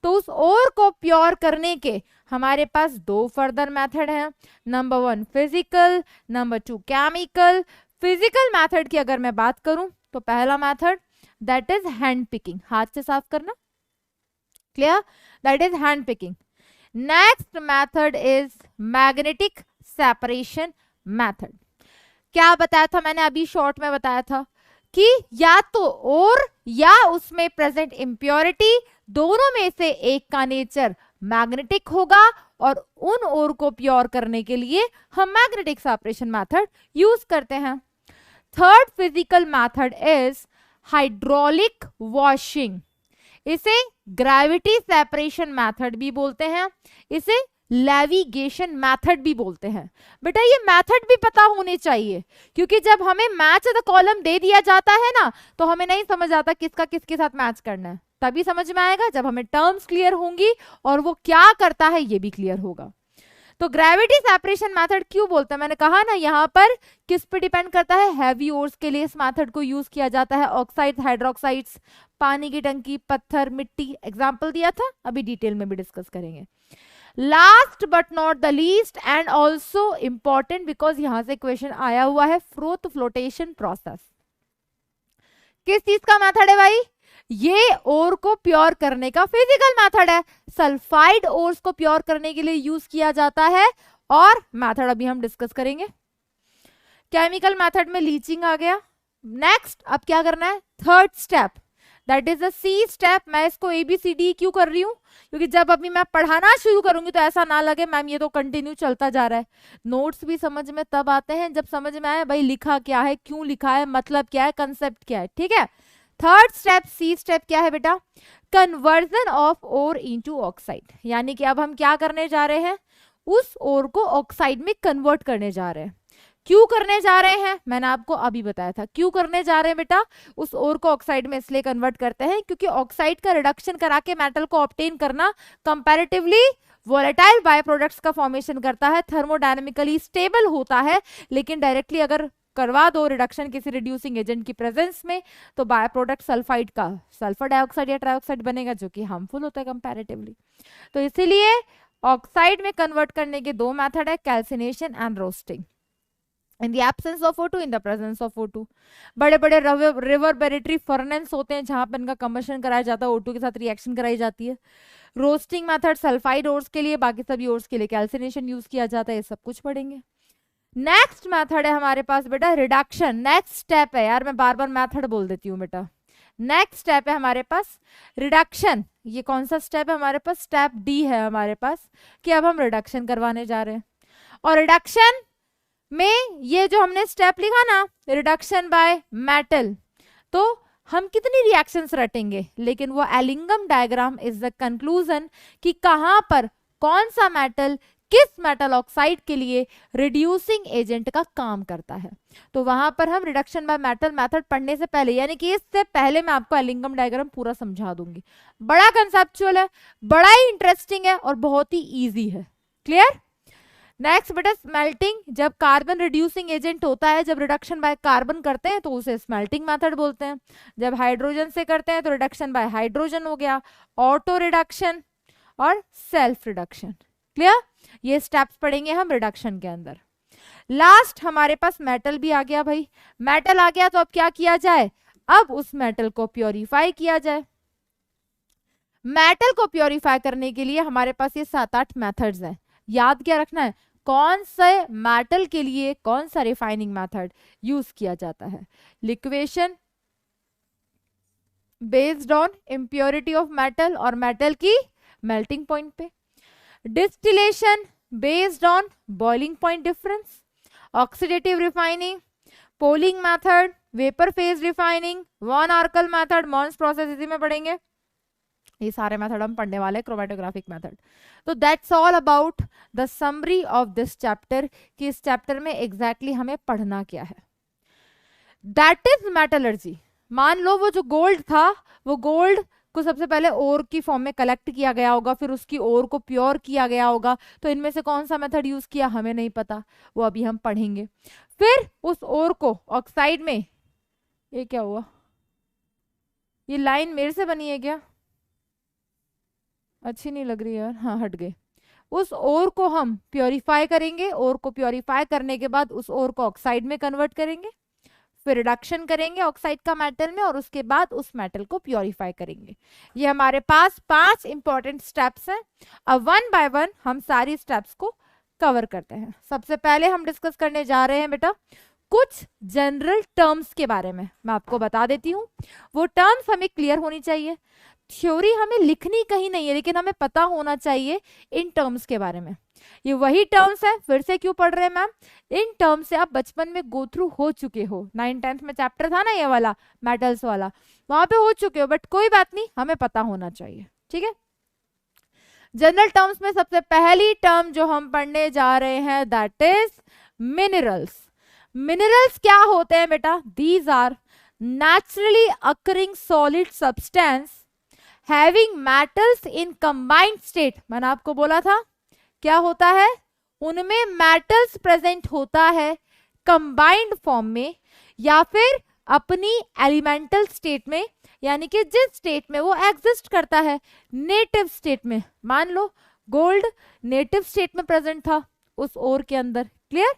तो उस ओर को प्योर करने के हमारे पास दो फर्दर मेथड हैं, number 1 physical, number 2 chemical. Physical method की अगर मैं बात करूं तो पहला method that is hand picking, हाथ से साफ करना। Clear? That is hand picking. Next method is magnetic separation method. क्या बताया था मैंने अभी शॉर्ट में बताया था कि या तो ओर या उसमें प्रेजेंट इम्प्योरिटी, दोनों में से एक का नेचर मैग्नेटिक होगा और उन ओर को प्योर करने के लिए हम मैग्नेटिक सेपरेशन मेथड यूज करते हैं। Third physical method is hydraulic washing. इसे ग्रेविटी सेपरेशन मेथड भी बोलते हैं, इसे लेविगेशन मेथड भी बोलते हैं। बेटा ये मेथड भी पता होने चाहिए, क्योंकि जब हमें मैच द कॉलम दे दिया जाता है ना, तो हमें नहीं समझ आता किसका किसके साथ मैच करना है। तभी समझ में आएगा जब हमें टर्म्स क्लियर होंगी और वो क्या करता है ये भी क्लियर होगा। तो ग्रेविटी सेपरेशन मेथड क्यों बोलते हैं, मैंने कहा ना यहाँ पर किस पे डिपेंड करता है, हैवी ओर्स के लिए इस मेथड को यूज किया जाता है, ऑक्साइड, हाइड्रोक्साइड्स, पानी की टंकी, पत्थर, मिट्टी, एग्जाम्पल दिया था, अभी डिटेल में भी डिस्कस करेंगे। Last but not the least and also important, because यहां से क्वेश्चन आया हुआ है, फ्रोथ फ्लोटेशन प्रोसेस। किस चीज का मेथड है भाई, ये ओर को प्योर करने का फिजिकल मेथड है। सल्फाइड ओर्स को प्योर करने के लिए यूज किया जाता है और मेथड अभी हम डिस्कस करेंगे। केमिकल मेथड में लीचिंग आ गया। नेक्स्ट अब क्या करना है, third step that is the C step. मैं इसको ABCD क्यों कर रही हूं, क्योंकि जब अभी मैं पढ़ाना शुरू करूंगी तो ऐसा ना लगे मैम ये तो कंटिन्यू चलता जा रहा है। नोट्स भी समझ में तब आते हैं जब समझ में आए भाई लिखा क्या है, क्यों लिखा है, मतलब क्या है, कंसेप्ट क्या है। ठीक है, थर्ड स्टेप सी स्टेप क्या है बेटा, conversion of ore into oxide. यानी कि अब हम क्या करने जा रहे हैं, उस ओर को ऑक्साइड में कन्वर्ट करने जा रहे हैं। क्यों करने जा रहे हैं, मैंने आपको अभी बताया था क्यों करने जा रहे हैं बेटा। उस ओर को ऑक्साइड में इसलिए कन्वर्ट करते हैं क्योंकि ऑक्साइड का रिडक्शन करा के मेटल को ऑब्टेन करना कंपैरेटिवली वोलेटाइल बाय प्रोडक्ट्स का फॉर्मेशन करता है, थर्मोडायनेमिकली स्टेबल होता है। लेकिन डायरेक्टली अगर करवा दो रिडक्शन किसी रिड्यूसिंग एजेंट की प्रेजेंस में, तो बाय प्रोडक्ट सल्फाइड का सल्फर डाइऑक्साइड या ट्राइऑक्साइड बनेगा, जो कि हार्मफुल होता है कंपैरेटिवली। तो इसीलिए ऑक्साइड में कन्वर्ट करने के दो मेथड है, calcination and roasting. In the absence of O2, in the presence of O2। बड़े बड़े रिवर्बरेटरी फर्नेंस होते हैं जहां पर इनका कंबशन कराया जाता है, O2 के साथ रिएक्शन कराई जाती है। रोस्टिंग मेथड सल्फाइड ओर्स के लिए, बाकी सभी ओर्स के लिए कैल्सिनेशन यूज किया जाता है, ये सब कुछ पढ़ेंगे। नेक्स्ट मेथड है हमारे पास बेटा रिडक्शन। नेक्स्ट स्टेप है, यार मैं बार बार मेथड बोल देती हूँ बेटा। नेक्स्ट स्टेप है हमारे पास रिडक्शन। ये कौन सा स्टेप है हमारे पास, स्टेप D है हमारे पास, कि अब हम रिडक्शन करवाने जा रहे हैं। और रिडक्शन में ये जो हमने स्टेप लिखा ना, रिडक्शन बाय मेटल, तो हम कितनी रिएक्शंस रटेंगे, लेकिन वो Ellingham diagram is the conclusion कि कहां पर कौन सा मेटल किस मेटल ऑक्साइड के लिए रिड्यूसिंग एजेंट का काम करता है। तो वहां पर हम रिडक्शन बाय मेटल मेथड पढ़ने से पहले, यानी कि इससे पहले मैं आपको एलिंगम डायग्राम पूरा समझा दूंगी। बड़ा कंसेप्चुअल है, बड़ा ही इंटरेस्टिंग है और बहुत ही इजी है। क्लियर? नेक्स्ट बेटा स्मेल्टिंग। जब कार्बन रिड्यूसिंग एजेंट होता है, जब रिडक्शन बाय कार्बन करते हैं तो उसे स्मेल्टिंग मेथड बोलते हैं। जब हाइड्रोजन से करते हैं तो रिडक्शन बाय हाइड्रोजन हो गया, ऑटो रिडक्शन और सेल्फ रिडक्शन। क्लियर? ये स्टेप्स पढ़ेंगे हम रिडक्शन के अंदर। लास्ट हमारे पास मेटल भी आ गया भाई। मेटल आ गया तो अब क्या किया जाए, अब उस मेटल को प्योरीफाई किया जाए। मेटल को प्योरीफाई करने के लिए हमारे पास ये 7-8 मेथड्स हैं। याद क्या रखना है, कौन से मेटल के लिए कौन सा रिफाइनिंग मेथड यूज किया जाता है। Liquation, based on impurity of metal और मेटल की मेल्टिंग पॉइंट पे। Distillation based on boiling point difference. Oxidative refining, poling method, vapour phase refining, van Arkel method, Mond's process इसी में पढ़ेंगे। ये सारे मेथड हम पढ़ने वाले हैं, क्रोमेटोग्राफिक मेथड। तो that's all about the summary of this chapter कि इस चैप्टर में एग्जैक्टली हमें पढ़ना क्या है। That is metallurgy. मान लो वो जो गोल्ड था, वो गोल्ड को सबसे पहले ओर की फॉर्म में कलेक्ट किया गया होगा, फिर उसकी ओर को प्योर किया गया होगा। तो इनमें से कौन सा मेथड यूज किया हमें नहीं पता, वो अभी हम पढ़ेंगे। फिर उस ओर को ऑक्साइड में, ये क्या हुआ, ये लाइन मेरे से बनी है क्या, अच्छी नहीं लग रही यार, हाँ हट गए। उस ओर को हम प्योरीफाई करेंगे, ओर को प्योरीफाई करने के बाद उस ओर को ऑक्साइड में कन्वर्ट करेंगे, फिर रिडक्शन करेंगे ऑक्साइड का मेटल में, और उसके बाद उस मेटल को प्योरीफाई करेंगे। ये हमारे पास 5 इंपॉर्टेंट स्टेप्स हैं। अब वन बाय वन हम सारी स्टेप्स को कवर करते हैं। सबसे पहले हम डिस्कस करने जा रहे हैं बेटा कुछ जनरल टर्म्स के बारे में। मैं आपको बता देती हूँ, वो टर्म्स हमें क्लियर होनी चाहिए। थ्योरी हमें लिखनी कहीं नहीं है, लेकिन हमें पता होना चाहिए इन टर्म्स के बारे में। ये वही टर्म्स है, फिर से क्यों पढ़ रहे हैं मैम, इन टर्म्स से आप बचपन में गो थ्रू हो चुके हो। 9th-10th में चैप्टर था ना ये वाला मेटल्स वाला, वहां पे हो चुके हो, बट कोई बात नहीं, हमें पता होना चाहिए। ठीक है, जनरल टर्म्स में सबसे पहली टर्म जो हम पढ़ने जा रहे हैं दैट इज मिनरल्स। मिनरल्स क्या होते हैं बेटा, these are naturally occurring solid substance having metals in combined state. मैंने आपको बोला था क्या होता है, उनमें मेटल्स प्रेजेंट होता है कंबाइंड फॉर्म में या फिर अपनी एलिमेंटल स्टेट में, यानी कि जिस स्टेट में वो एग्जिस्ट करता है, नेटिव स्टेट में। मान लो गोल्ड नेटिव स्टेट में प्रेजेंट था उस ओर के अंदर। Clear,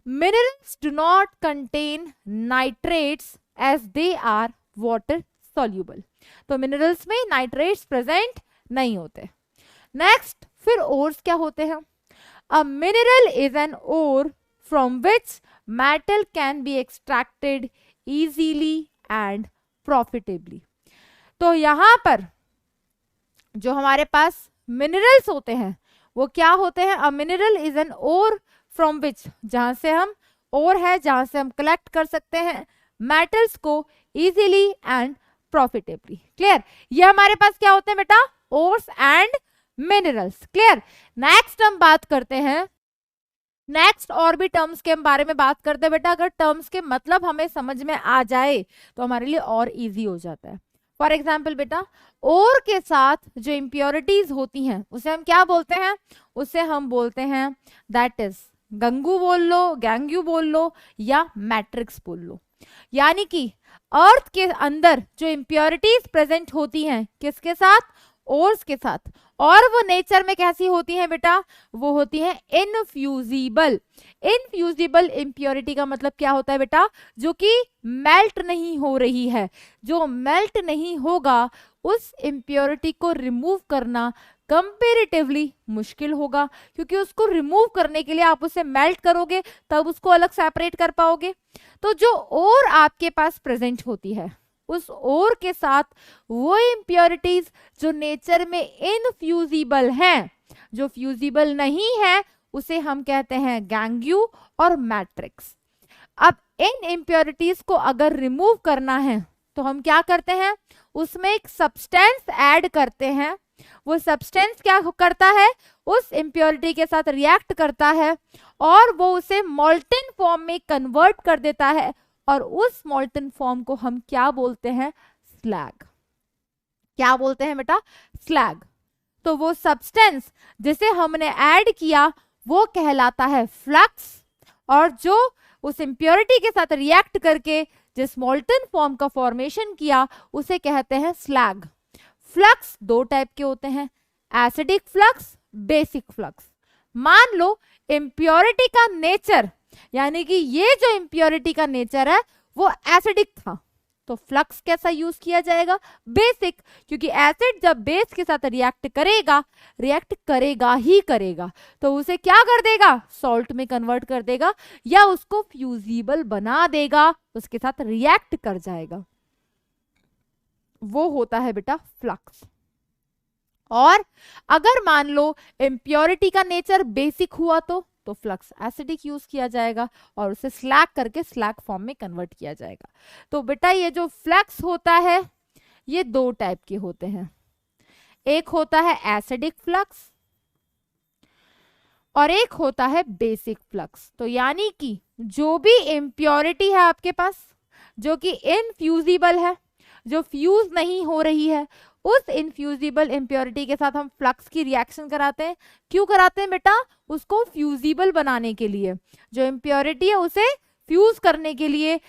minerals do not contain nitrates as they are water soluble. तो मिनरल्स में नाइट्रेट्स प्रेजेंट नहीं होते। नेक्स्ट, फिर ओर्स क्या होते हैं, a mineral is an ore from which metal can be extracted easily and profitably. तो यहां पर जो हमारे पास मिनरल्स होते हैं वो क्या होते हैं, a mineral is an ore from which, जहां से हम ओर है जहां से हम कलेक्ट कर सकते हैं मेटल्स को इजीली एंड प्रॉफिटेबली। क्लियर, ये हमारे पास क्या होते हैं बेटा, ores and minerals. Clear, next हम बात करते हैं, नेक्स्ट और भी टर्म्स के बारे में बात करते हैं बेटा। अगर टर्म्स के मतलब हमें समझ में आ जाए तो हमारे लिए और इजी हो जाता है। फॉर एग्जाम्पल बेटा, ओर के साथ जो इम्प्योरिटीज होती हैं उसे हम क्या बोलते हैं, उसे हम बोलते हैं दैट इज गंगू बोल लो, गैंग्यू बोल लो या मैट्रिक्स बोल लो। यानी कि अर्थ के अंदर जो इम्प्योरिटीज प्रेजेंट होती हैं किसके साथ, ओर्स के साथ, और वो नेचर में कैसी होती हैं बेटा, वो होती हैं इनफ्यूजिबल। इनफ्यूजिबल इम्प्योरिटी का मतलब क्या होता है बेटा, जो कि मेल्ट नहीं हो रही है। जो मेल्ट नहीं होगा उस इम्प्योरिटी को रिमूव करना कंपेरेटिवली मुश्किल होगा, क्योंकि उसको रिमूव करने के लिए आप उसे मेल्ट करोगे तब उसको अलग सेपरेट कर पाओगे। तो जो ओर आपके पास प्रेजेंट होती है उस ओर के साथ वो इम्प्योरिटीज जो नेचर में इनफ्यूजिबल हैं, जो फ्यूजिबल नहीं है, उसे हम कहते हैं गैंग्यू और मैट्रिक्स। अब इन इम्प्योरिटीज को अगर रिमूव करना है तो हम क्या करते हैं, उसमें एक सब्सटेंस ऐड करते हैं। वो सब्सटेंस क्या करता है, उस इम्प्योरिटी के साथ रिएक्ट करता है और वो उसे मोल्टन फॉर्म में कन्वर्ट कर देता है, और उस मोल्टन फॉर्म को हम क्या बोलते हैं, स्लैग। क्या बोलते हैं बेटा, स्लैग। तो वो सब्सटेंस जिसे हमने ऐड किया वो कहलाता है फ्लक्स, और जो उस इम्प्योरिटी के साथ रिएक्ट करके जिस मोल्टन फॉर्म का फॉर्मेशन किया उसे कहते हैं स्लैग। फ्लक्स दो टाइप के होते हैं, एसिडिक फ्लक्स, बेसिक फ्लक्स। मान लो इम्प्योरिटी का नेचर, यानी कि ये जो इम्प्योरिटी का नेचर है वो एसिडिक था, तो फ्लक्स कैसा यूज किया जाएगा, बेसिक, क्योंकि एसिड जब बेस के साथ रिएक्ट करेगा ही करेगा, तो उसे क्या कर देगा, सॉल्ट में कन्वर्ट कर देगा या उसको फ्यूजिबल बना देगा, उसके साथ रिएक्ट कर जाएगा। वो होता है बेटा फ्लक्स। और अगर मान लो इम्प्योरिटी का नेचर बेसिक हुआ तो फ्लक्स एसिडिक यूज किया जाएगा और उसे स्लैग करके स्लैग फॉर्म में कन्वर्ट किया जाएगा। तो बेटा ये जो फ्लक्स होता है ये दो टाइप के होते हैं, एक होता है एसिडिक फ्लक्स और एक होता है बेसिक फ्लक्स। तो यानी कि जो भी इम्प्योरिटी है आपके पास जो कि इनफ्यूजिबल है, जो फ्यूज नहीं हो रही है, उस इनफ्यूजिबल इम्प्योरिटी के साथ हम फ्लक्स की रिएक्शन कराते हैं। क्यों कराते हैं बेटा? उसको फ्यूजिबल बनाने के लिए, जो इम्प्योरिटी है उसे फ्यूज करने के लिए।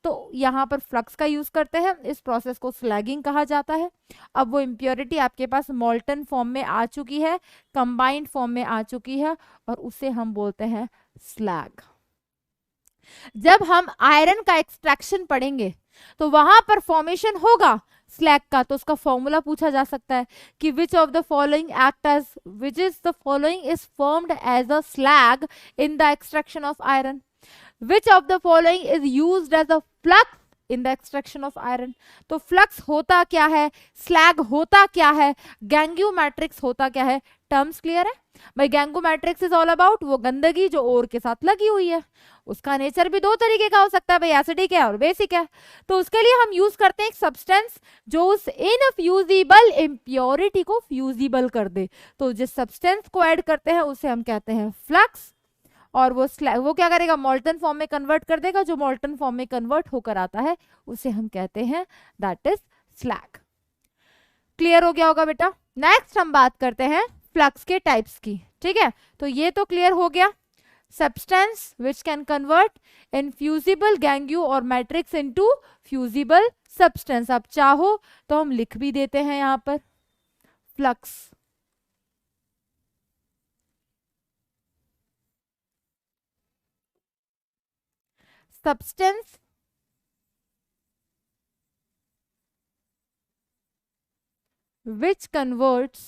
तो यहां पर फ्लक्स का यूज करते हैं। इस प्रोसेस को स्लैगिंग कहा जाता है। अब वो इम्प्योरिटी आपके पास मोल्टन फॉर्म में आ चुकी है, कंबाइंड फॉर्म में आ चुकी है और उसे हम बोलते हैं स्लैग। जब हम आयरन का एक्सट्रैक्शन पढ़ेंगे तो वहां पर फॉर्मेशन होगा स्लैग का, तो उसका फॉर्मूला पूछा जा सकता है कि which of the following act as which is the following is formed as a slag in the extraction of iron, which of the following is used as a flux in the extraction of iron. तो flux होता क्या है, slag होता क्या है, गैंगियो matrix होता क्या है, टर्म्स क्लियर है भाई? गैंगो मैट्रिक्स इज ऑल अबाउट वो गंदगी जो ओर के साथ लगी हुई है। उसका नेचर भी दो तरीके का हो सकता है भाई, एसिडिक है और बेसिक है। तो उसके लिए हम यूज करते हैं एक सब्सटेंस जो उस इनफ्यूजिबल इम्प्योरिटी को फ्यूजिबल कर दे। तो जिस सब्सटेंस को ऐड करते हैं उसे हम कहते हैं फ्लक्स, और वो क्या करेगा, मोल्टन फॉर्म में कन्वर्ट कर देगा। जो मोल्टन फॉर्म में कन्वर्ट होकर आता है उसे हम कहते हैं दैट इज स्लैग। क्लियर हो गया होगा बेटा? नेक्स्ट हम बात करते हैं फ्लक्स के टाइप्स की। ठीक है, तो ये तो क्लियर हो गया, substance which can convert infusible gangue और मैट्रिक्स इनटू फ्यूजिबल सब्सटेंस। आप चाहो तो हम लिख भी देते हैं यहां पर flux. substance which converts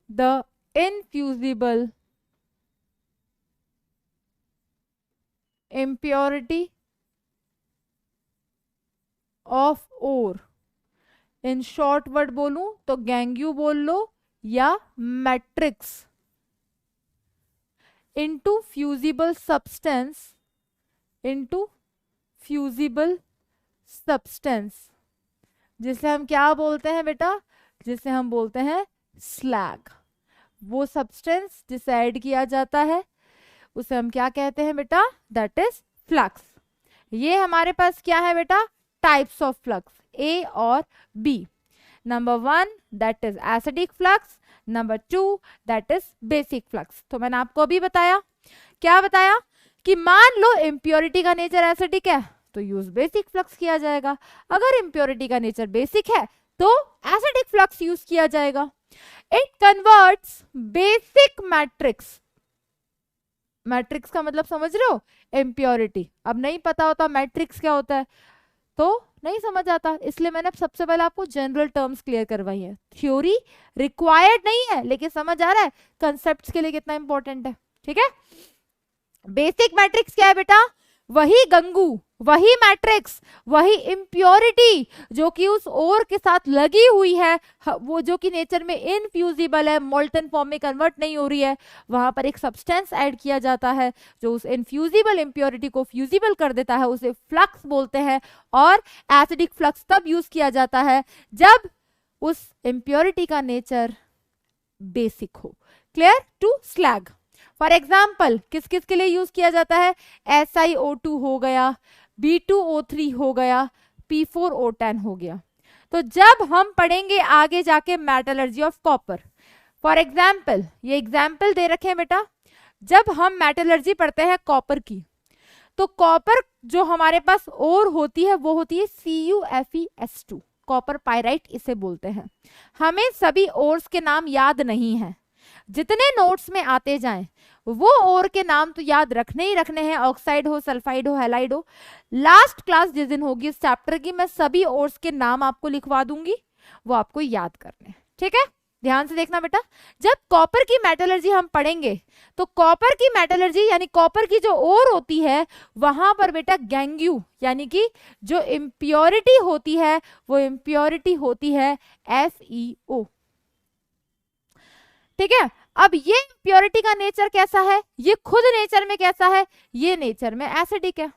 the infusible impurity of ore, in short word बोलूं तो गैंग्यू बोल लो या matrix, into fusible substance, into fusible substance, जिसे हम क्या बोलते हैं बेटा? जिसे हम बोलते हैं स्लैग। वो सब्सटेंस जिसे ऐड किया जाता है उसे हम क्या कहते हैं बेटा? That is flux. ये हमारे पास क्या है बेटा? टाइप्स ऑफ फ्लक्स, ए और B. Number 1 that is acidic flux, number 2 that is basic flux. तो मैंने आपको अभी बताया, क्या बताया कि मान लो इम्प्योरिटी का नेचर एसिडिक है तो यूज बेसिक फ्लक्स किया जाएगा, अगर इम्प्योरिटी का नेचर बेसिक है तो एसिडिक फ्लक्स यूज किया जाएगा। It converts basic matrix, matrix का मतलब समझ रहे हो? इम्प्योरिटी। अब नहीं पता होता मैट्रिक्स क्या होता है तो नहीं समझ आता, इसलिए मैंने सबसे पहले आपको जनरल टर्म्स क्लियर करवाई है। थ्योरी रिक्वायर्ड नहीं है, लेकिन समझ आ रहा है कंसेप्ट्स के लिए कितना इंपॉर्टेंट है। ठीक है, बेसिक मैट्रिक्स क्या है बेटा? वही गंगू, वही मैट्रिक्स, वही इम्प्योरिटी जो कि उस ओर के साथ लगी हुई है, वो जो कि नेचर में इनफ्यूजिबल है, मोल्टन फॉर्म में कन्वर्ट नहीं हो रही है, वहां पर एक सब्सटेंस ऐड किया जाता है जो उस इनफ्यूजिबल इम्प्योरिटी को फ्यूजिबल कर देता है, उसे फ्लक्स बोलते हैं। और एसिडिक फ्लक्स तब यूज किया जाता है जब उस इम्प्योरिटी का नेचर बेसिक हो। Clear? To slag for example किस किस के लिए यूज किया जाता है? SiO2 हो गया, B2O3 हो गया, P4O10 हो गया। तो जब हम पढ़ेंगे आगे जाके metallurgy of copper, for example ये एग्जाम्पल दे रखे हैं बेटा, जब हम मेटलर्जी पढ़ते हैं कॉपर की तो कॉपर जो हमारे पास ओर होती है वो होती है CuFeS2, कॉपर पायराइट इसे बोलते हैं। हमें सभी ओर्स के नाम याद नहीं है, जितने नोट्स में आते जाएं वो ओर के नाम तो याद रखने ही रखने हैं, ऑक्साइड हो, सल्फाइड हो, हैलाइड हो। लास्ट क्लास जिस दिन होगी इस चैप्टर की, मैं सभी ओर्स के नाम आपको लिखवा दूंगी, वो आपको याद करने हैं। ठीक है, ध्यान से देखना बेटा, जब कॉपर की मेटलर्जी हम पढ़ेंगे तो कॉपर की मेटलर्जी यानी कॉपर की जो ओर होती है वहां पर बेटा गैंग्यू यानी कि जो इम्प्योरिटी होती है वो इम्प्योरिटी होती है FeO। ठीक है, अब ये इम्प्योरिटी का नेचर कैसा है, ये खुद नेचर में कैसा है, ये नेचर में एसिडिक है।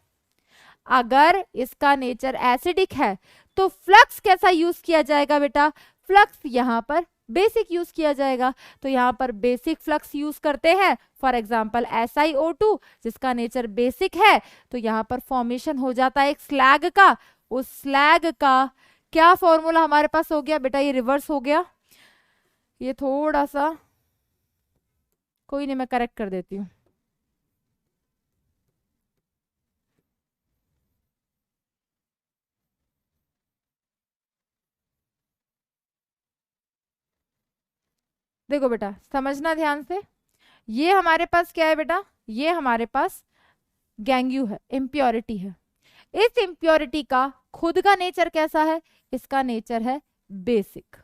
अगर इसका नेचर एसिडिक है तो फ्लक्स कैसा यूज किया जाएगा बेटा, फ्लक्स यहां पर बेसिक यूज किया जाएगा। तो यहां पर बेसिक फ्लक्स यूज करते हैं, फॉर एग्जांपल SiO2 जिसका नेचर बेसिक है, तो यहां पर फॉर्मेशन हो जाता है एक स्लैग का। उस स्लैग का क्या फॉर्मूला हमारे पास हो गया बेटा, ये रिवर्स हो गया, ये थोड़ा सा, कोई नहीं मैं करेक्ट कर देती हूँ। देखो बेटा समझना ध्यान से, ये हमारे पास क्या है बेटा, ये हमारे पास गैंग्यू है, इम्प्योरिटी है। इस इम्प्योरिटी का खुद का नेचर कैसा है, इसका नेचर है बेसिक।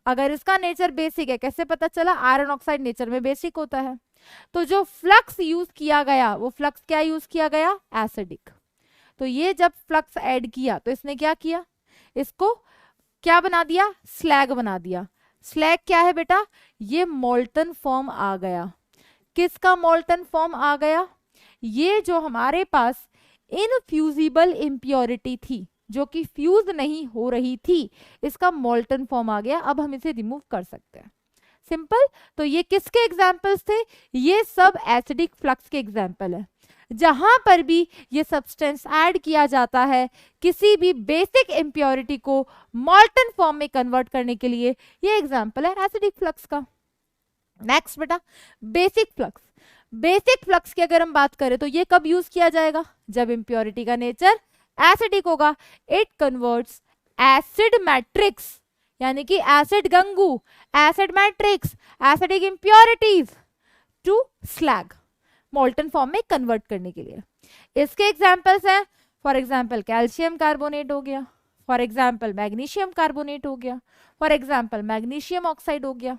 अगर इसका नेचर बेसिक है, कैसे पता चला, आयरन ऑक्साइड नेचर में बेसिक होता है। तो जो फ्लक्स यूज किया गया वो फ्लक्स क्या यूज किया गया, एसिडिक। तो ये जब फ्लक्स ऐड किया तो इसने क्या किया, इसको क्या बना दिया, स्लैग बना दिया। स्लैग क्या है बेटा, ये मोल्टन फॉर्म आ गया। किसका मोल्टन फॉर्म आ गया, ये जो हमारे पास इनफ्यूजिबल इम्प्योरिटी थी जो कि फ्यूज नहीं हो रही थी, इसका मोल्टन फॉर्म आ गया। अब हम इसे रिमूव कर सकते हैं, सिंपल। तो ये किसके एग्जाम्पल्स थे, ये सब एसिडिक फ्लक्स के एग्जाम्पल है। जहां पर भी ये सब्सटेंस ऐड किया जाता है किसी भी बेसिक इम्प्योरिटी को मोल्टन फॉर्म में कन्वर्ट करने के लिए, ये एग्जाम्पल है एसिडिक फ्लक्स का। नेक्स्ट बेटा बेसिक फ्लक्स। बेसिक फ्लक्स की अगर हम बात करें तो ये कब यूज किया जाएगा, जब इम्प्योरिटी का नेचर एसिडिक होगा। इट कन्वर्ट्स एसिड मैट्रिक्स यानी कि acid gangue, acid matrix, acidic impurities to slag, molten form में कन्वर्ट करने के लिए। इसके एग्जांपल्स हैं, फॉर एग्जांपल कैल्शियम कार्बोनेट हो गया, फॉर एग्जांपल मैग्नीशियम कार्बोनेट हो गया, फॉर एग्जांपल मैग्नीशियम ऑक्साइड हो गया।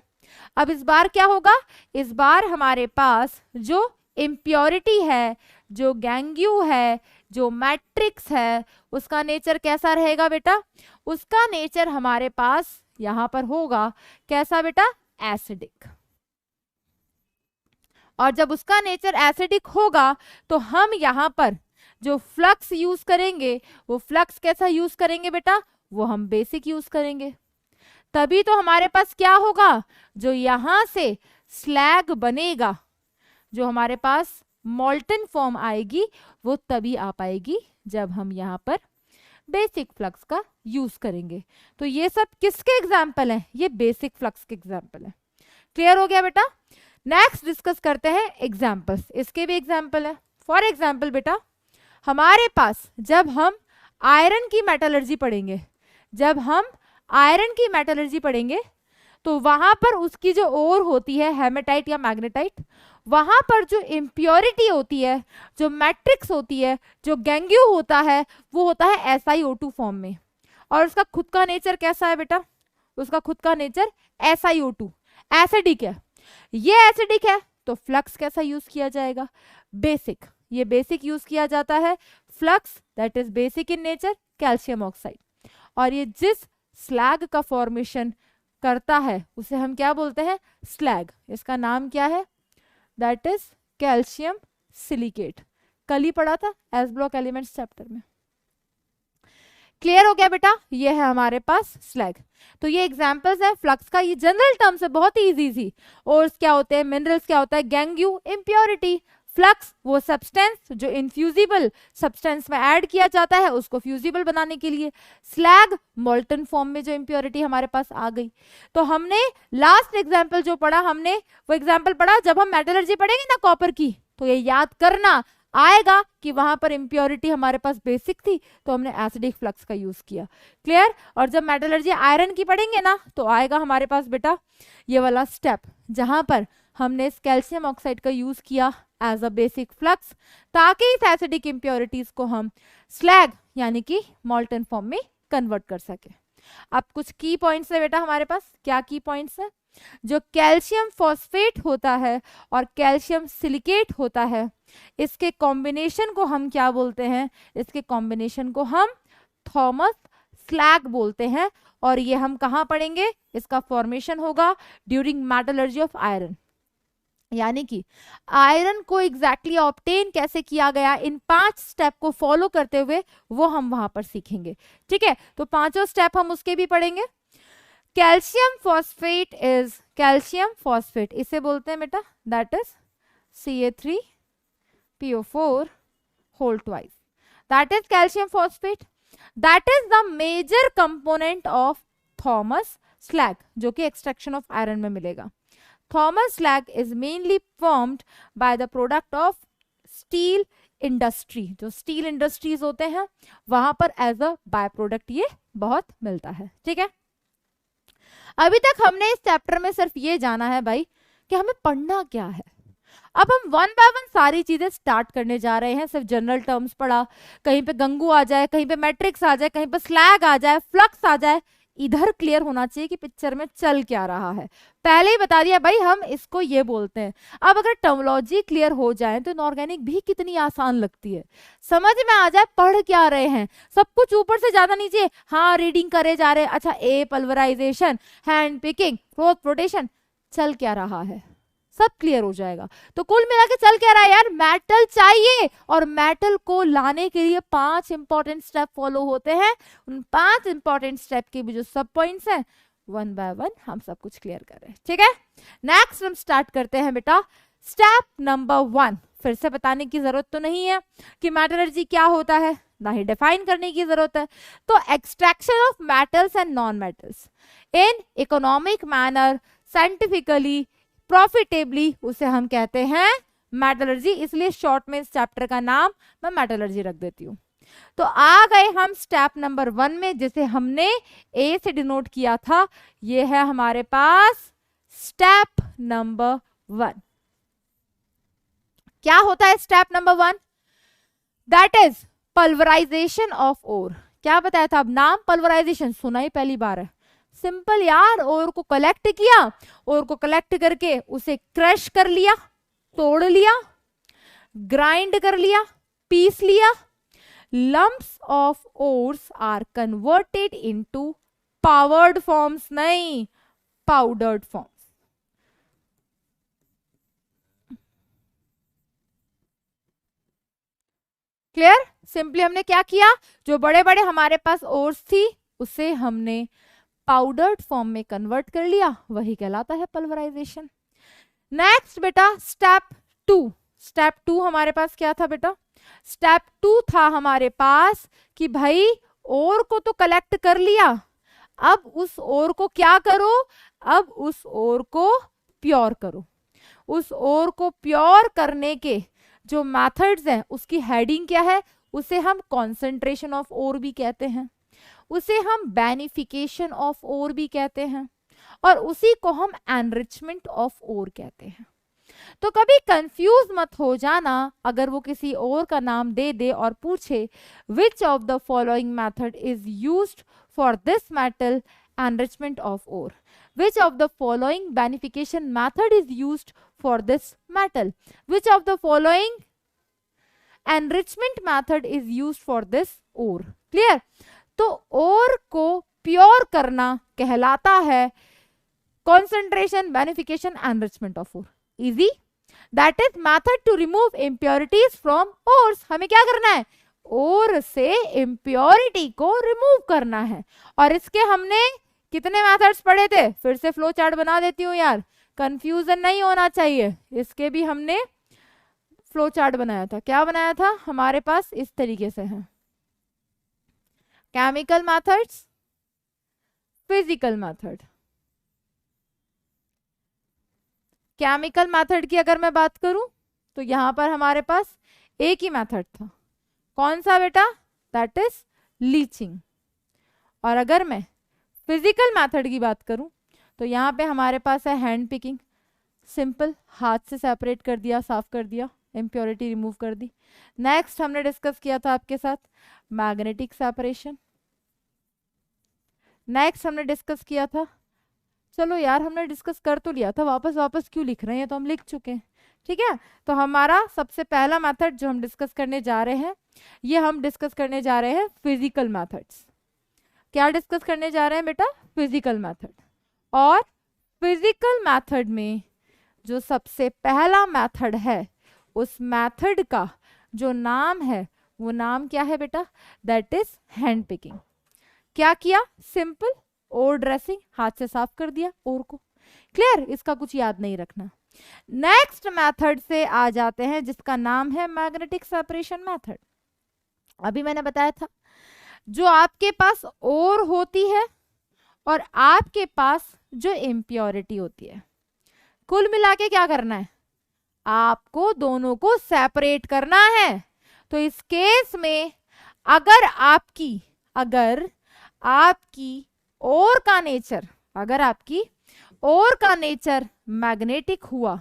अब इस बार क्या होगा, इस बार हमारे पास जो इम्प्योरिटी है, जो गैंग्यू है, जो मैट्रिक्स है, उसका नेचर कैसा रहेगा बेटा, उसका नेचर हमारे पास यहां पर होगा कैसा बेटा, एसिडिक। और जब उसका नेचर एसिडिक होगा तो हम यहां पर जो फ्लक्स यूज करेंगे वो फ्लक्स कैसा यूज करेंगे बेटा, वो हम बेसिक यूज करेंगे। तभी तो हमारे पास क्या होगा, जो यहां से स्लैग बनेगा, जो हमारे पास मोल्टन फॉर्म आएगी वो तभी आ पाएगी जब हम यहाँ पर बेसिक फ्लक्स का यूज करेंगे। तो ये सब किसके एग्जाम्पल हैं, ये बेसिक फ्लक्स के एग्जाम्पल हैं। क्लियर हो गया बेटा। नेक्स्ट डिस्कस करते हैं एग्जाम्पल्स, इसके भी एग्जाम्पल है। फॉर एग्जाम्पल बेटा हमारे पास जब हम आयरन की मेटलर्जी पढ़ेंगे, जब हम आयरन की मेटलर्जी पढ़ेंगे तो वहां पर उसकी जो ओर होती है हेमेटाइट या मैग्नेटाइट, वहां पर जो इम्प्योरिटी होती है, जो मैट्रिक्स होती है, जो गैंग्यू होता है, वो होता है SiO2 फॉर्म में। और उसका खुद का नेचर कैसा है बेटा, उसका खुद का नेचर SiO2 एसिडिक है। ये एसिडिक है तो फ्लक्स कैसा यूज किया जाएगा, बेसिक। ये बेसिक यूज किया जाता है, flux that is basic in nature, calcium oxide. और ये जिस स्लैग का फॉर्मेशन करता है उसे हम क्या बोलते हैं, स्लैग। इसका नाम क्या है, दैट इज कैल्शियम सिलिकेट। कल ही पढ़ा था एस ब्लॉक एलिमेंट्स चैप्टर में। क्लियर हो गया बेटा, ये है हमारे पास स्लैग। तो ये एग्जांपल्स है फ्लक्स का, ये जनरल टर्म्स है, बहुत ही इजी। और क्या होते हैं, मिनरल्स क्या होता है, गैंग्यू इम्प्योरिटी, फ्लक्स वो सब्सटेंस जो इनफ्यूजिबल सब्सटेंस में ऐड किया जाता है उसको फ्यूजिबल बनाने के लिए, स्लैग मोल्टन फॉर्म में जो इम्प्योरिटी हमारे पास आ गई। तो हमने लास्ट एग्जाम्पल जो पढ़ा, हमने वो एग्जाम्पल पढ़ा जब हम मेटलर्जी पढ़ेंगे ना कॉपर की, तो ये याद करना आएगा कि वहां पर इम्प्योरिटी हमारे पास बेसिक थी तो हमने एसिडिक फ्लक्स का यूज किया। क्लियर। और जब मेटलर्जी आयरन की पढ़ेंगे ना तो आएगा हमारे पास बेटा ये वाला स्टेप, जहां पर हमने इस कैल्शियम ऑक्साइड का यूज किया एज अ बेसिक फ्लक्स, ताकि इस एसिडिक इम्प्योरिटीज को हम स्लैग यानी कि मोल्टन फॉर्म में कन्वर्ट कर सके। अब कुछ की पॉइंट्स है बेटा हमारे पास, क्या की पॉइंट्स है, जो कैल्शियम फॉस्फेट होता है और कैल्शियम सिलिकेट होता है, इसके कॉम्बिनेशन को हम क्या बोलते हैं? इसके कॉम्बिनेशन को हम थॉमस स्लैग बोलते हैं। और ये हम कहाँ पढ़ेंगे? इसका फॉर्मेशन होगा ड्यूरिंग मेटलर्जी ऑफ आयरन। यानी कि आयरन को एग्जैक्टली ऑब्टेन कैसे किया गया, इन 5 स्टेप को फॉलो करते हुए वो हम वहां पर सीखेंगे। ठीक है, तो 5 स्टेप हम उसके भी पढ़ेंगे। Calcium phosphate is, calcium phosphate इसे बोलते हैं बेटा, that is Ca3PO4 whole twice, that is calcium phosphate. That is the major component of Thomas slag, जो कि एक्सट्रैक्शन ऑफ आयरन में मिलेगा। Thomas slag is mainly formed by the product of steel industry, जो steel industries होते हैं वहां पर as a by product ये बहुत मिलता है। ठीक है, अभी तक हमने इस चैप्टर में सिर्फ ये जाना है भाई कि हमें पढ़ना क्या है। अब हम वन बाय वन सारी चीजें स्टार्ट करने जा रहे हैं। सिर्फ जनरल टर्म्स पढ़ा, कहीं पे गंगू आ जाए, कहीं पे मैट्रिक्स आ जाए, कहीं पे स्लैग आ जाए, फ्लक्स आ जाए, इधर क्लियर होना चाहिए कि पिक्चर में चल क्या रहा है। पहले ही बता दिया भाई हम इसको ये बोलते हैं। अब अगर टर्मिनोलॉजी क्लियर हो जाए तो इनऑर्गेनिक भी कितनी आसान लगती है, समझ में आ जाए पढ़ क्या रहे हैं, सब कुछ ऊपर से ज्यादा नीचे हाँ रीडिंग करे जा रहे हैं। अच्छा, a pulverisation, hand picking, froth flotation, चल क्या रहा है, सब क्लियर हो जाएगा। तो कुल मिला के चल क्या रहा है यार, मेटल चाहिए और मेटल को लाने के लिए 5 इंपॉर्टेंट स्टेप फॉलो होते हैं। उन 5 इंपॉर्टेंट स्टेप के भी जो सब पॉइंट्स हैं वन बाय वन हम सब कुछ क्लियर कर रहे हैं। ठीक है, नेक्स्ट हम स्टार्ट करते हैं बेटा स्टेप नंबर 1। फिर से बताने की जरूरत तो नहीं है कि मेटलर्जी क्या होता है, ना ही डिफाइन करने की जरूरत है। तो extraction of metals and non metals in economic manner, scientifically, profitably, उसे हम कहते हैं मेटलर्जी। इसलिए शॉर्ट में इस चैप्टर का नाम मैं मेटलर्जी रख देती हूँ। तो आ गए हम स्टेप नंबर 1 में, जिसे हमने ए से डिनोट किया था। ये है हमारे पास स्टेप नंबर 1। क्या होता है step number 1? That is pulverisation of ore. क्या बताया था? अब नाम पल्वराइजेशन सुना ही पहली बार है। सिंपल यार, ओर को कलेक्ट किया, ओर को कलेक्ट करके उसे क्रश कर लिया, तोड़ लिया, ग्राइंड कर लिया, पीस लिया। Lumps of ores are converted into powered forms, नहीं पाउडर्ड फॉर्म्स। क्लियर? सिंपली हमने क्या किया, जो बड़े बड़े हमारे पास ओर्स थी उसे हमने पाउडर्ड फॉर्म में कन्वर्ट कर लिया, वही कहलाता है पल्वराइजेशन। नेक्स्ट बेटा स्टेप 2। स्टेप 2 हमारे पास क्या था बेटा? स्टेप 2 था हमारे पास कि भाई ओर को तो कलेक्ट कर लिया, अब उस ओर को क्या करो, अब उस ओर को प्योर करो। उस ओर को प्योर करने के जो मेथड्स हैं उसकी हेडिंग क्या है? उसे हम कॉन्सेंट्रेशन ऑफ ओर भी कहते हैं, उसे हम बेनिफिकेशन ऑफ ओर भी कहते हैं, और उसी को हम एनरिचमेंट ऑफ ओर कहते हैं। तो कभी कंफ्यूज मत हो जाना अगर वो किसी और का नाम दे दे और पूछे which of the following method is used for this metal enrichment of ore, which of the following benefication method is used for this metal, which of the following enrichment method is used for this ore। clear? तो ओर को pure करना कहलाता है concentration, benefication, enrichment of ore। easy? that is method to remove impurities from ores। हमें क्या करना है? ओर से impurity को रिमूव करना है। और इसके हमने कितने मेथड्स पढ़े थे? फिर से फ्लो चार्ट बना देती हूँ यार, कंफ्यूजन नहीं होना चाहिए। इसके भी हमने फ्लो चार्ट बनाया था। क्या बनाया था? हमारे पास इस तरीके से है, chemical methods, physical method. Chemical method की अगर मैं बात करूं तो यहां पर हमारे पास एक ही मेथड था। कौन सा बेटा? That is leaching. और अगर मैं फिजिकल मेथड की बात करूं तो यहाँ पे हमारे पास है हैंड पिकिंग। सिंपल, हाथ से सेपरेट कर दिया, साफ कर दिया, इम्प्योरिटी रिमूव कर दी। नेक्स्ट हमने डिस्कस किया था आपके साथ मैग्नेटिक सेपरेशन। नेक्स्ट हमने डिस्कस किया था चलो यार, हमने डिस्कस कर तो लिया था, वापस वापस क्यों लिख रहे हैं, तो हम लिख चुके हैं। ठीक है, तो हमारा सबसे पहला मेथड जो हम डिस्कस करने जा रहे हैं, ये हम डिस्कस करने जा रहे हैं फिजिकल मेथड्स। क्या डिस्कस करने जा रहे हैं बेटा? Physical method. और फिजिकल मेथड में जो सबसे पहला मेथड है, उस मेथड का जो नाम है, वो नाम क्या है बेटा? That is hand picking. क्या किया? सिंपल ओर ड्रेसिंग, हाथ से साफ कर दिया ओर को। क्लियर? इसका कुछ याद नहीं रखना। नेक्स्ट मेथड से आ जाते हैं जिसका नाम है मैग्नेटिक सेपरेशन मेथड। अभी मैंने बताया था, जो आपके पास ओर होती है और आपके पास जो इम्प्योरिटी होती है, कुल मिला के क्या करना है? आपको दोनों को सेपरेट करना है। तो इस केस में अगर आपकी ओर का नेचर, अगर आपकी ओर का नेचर मैग्नेटिक हुआ,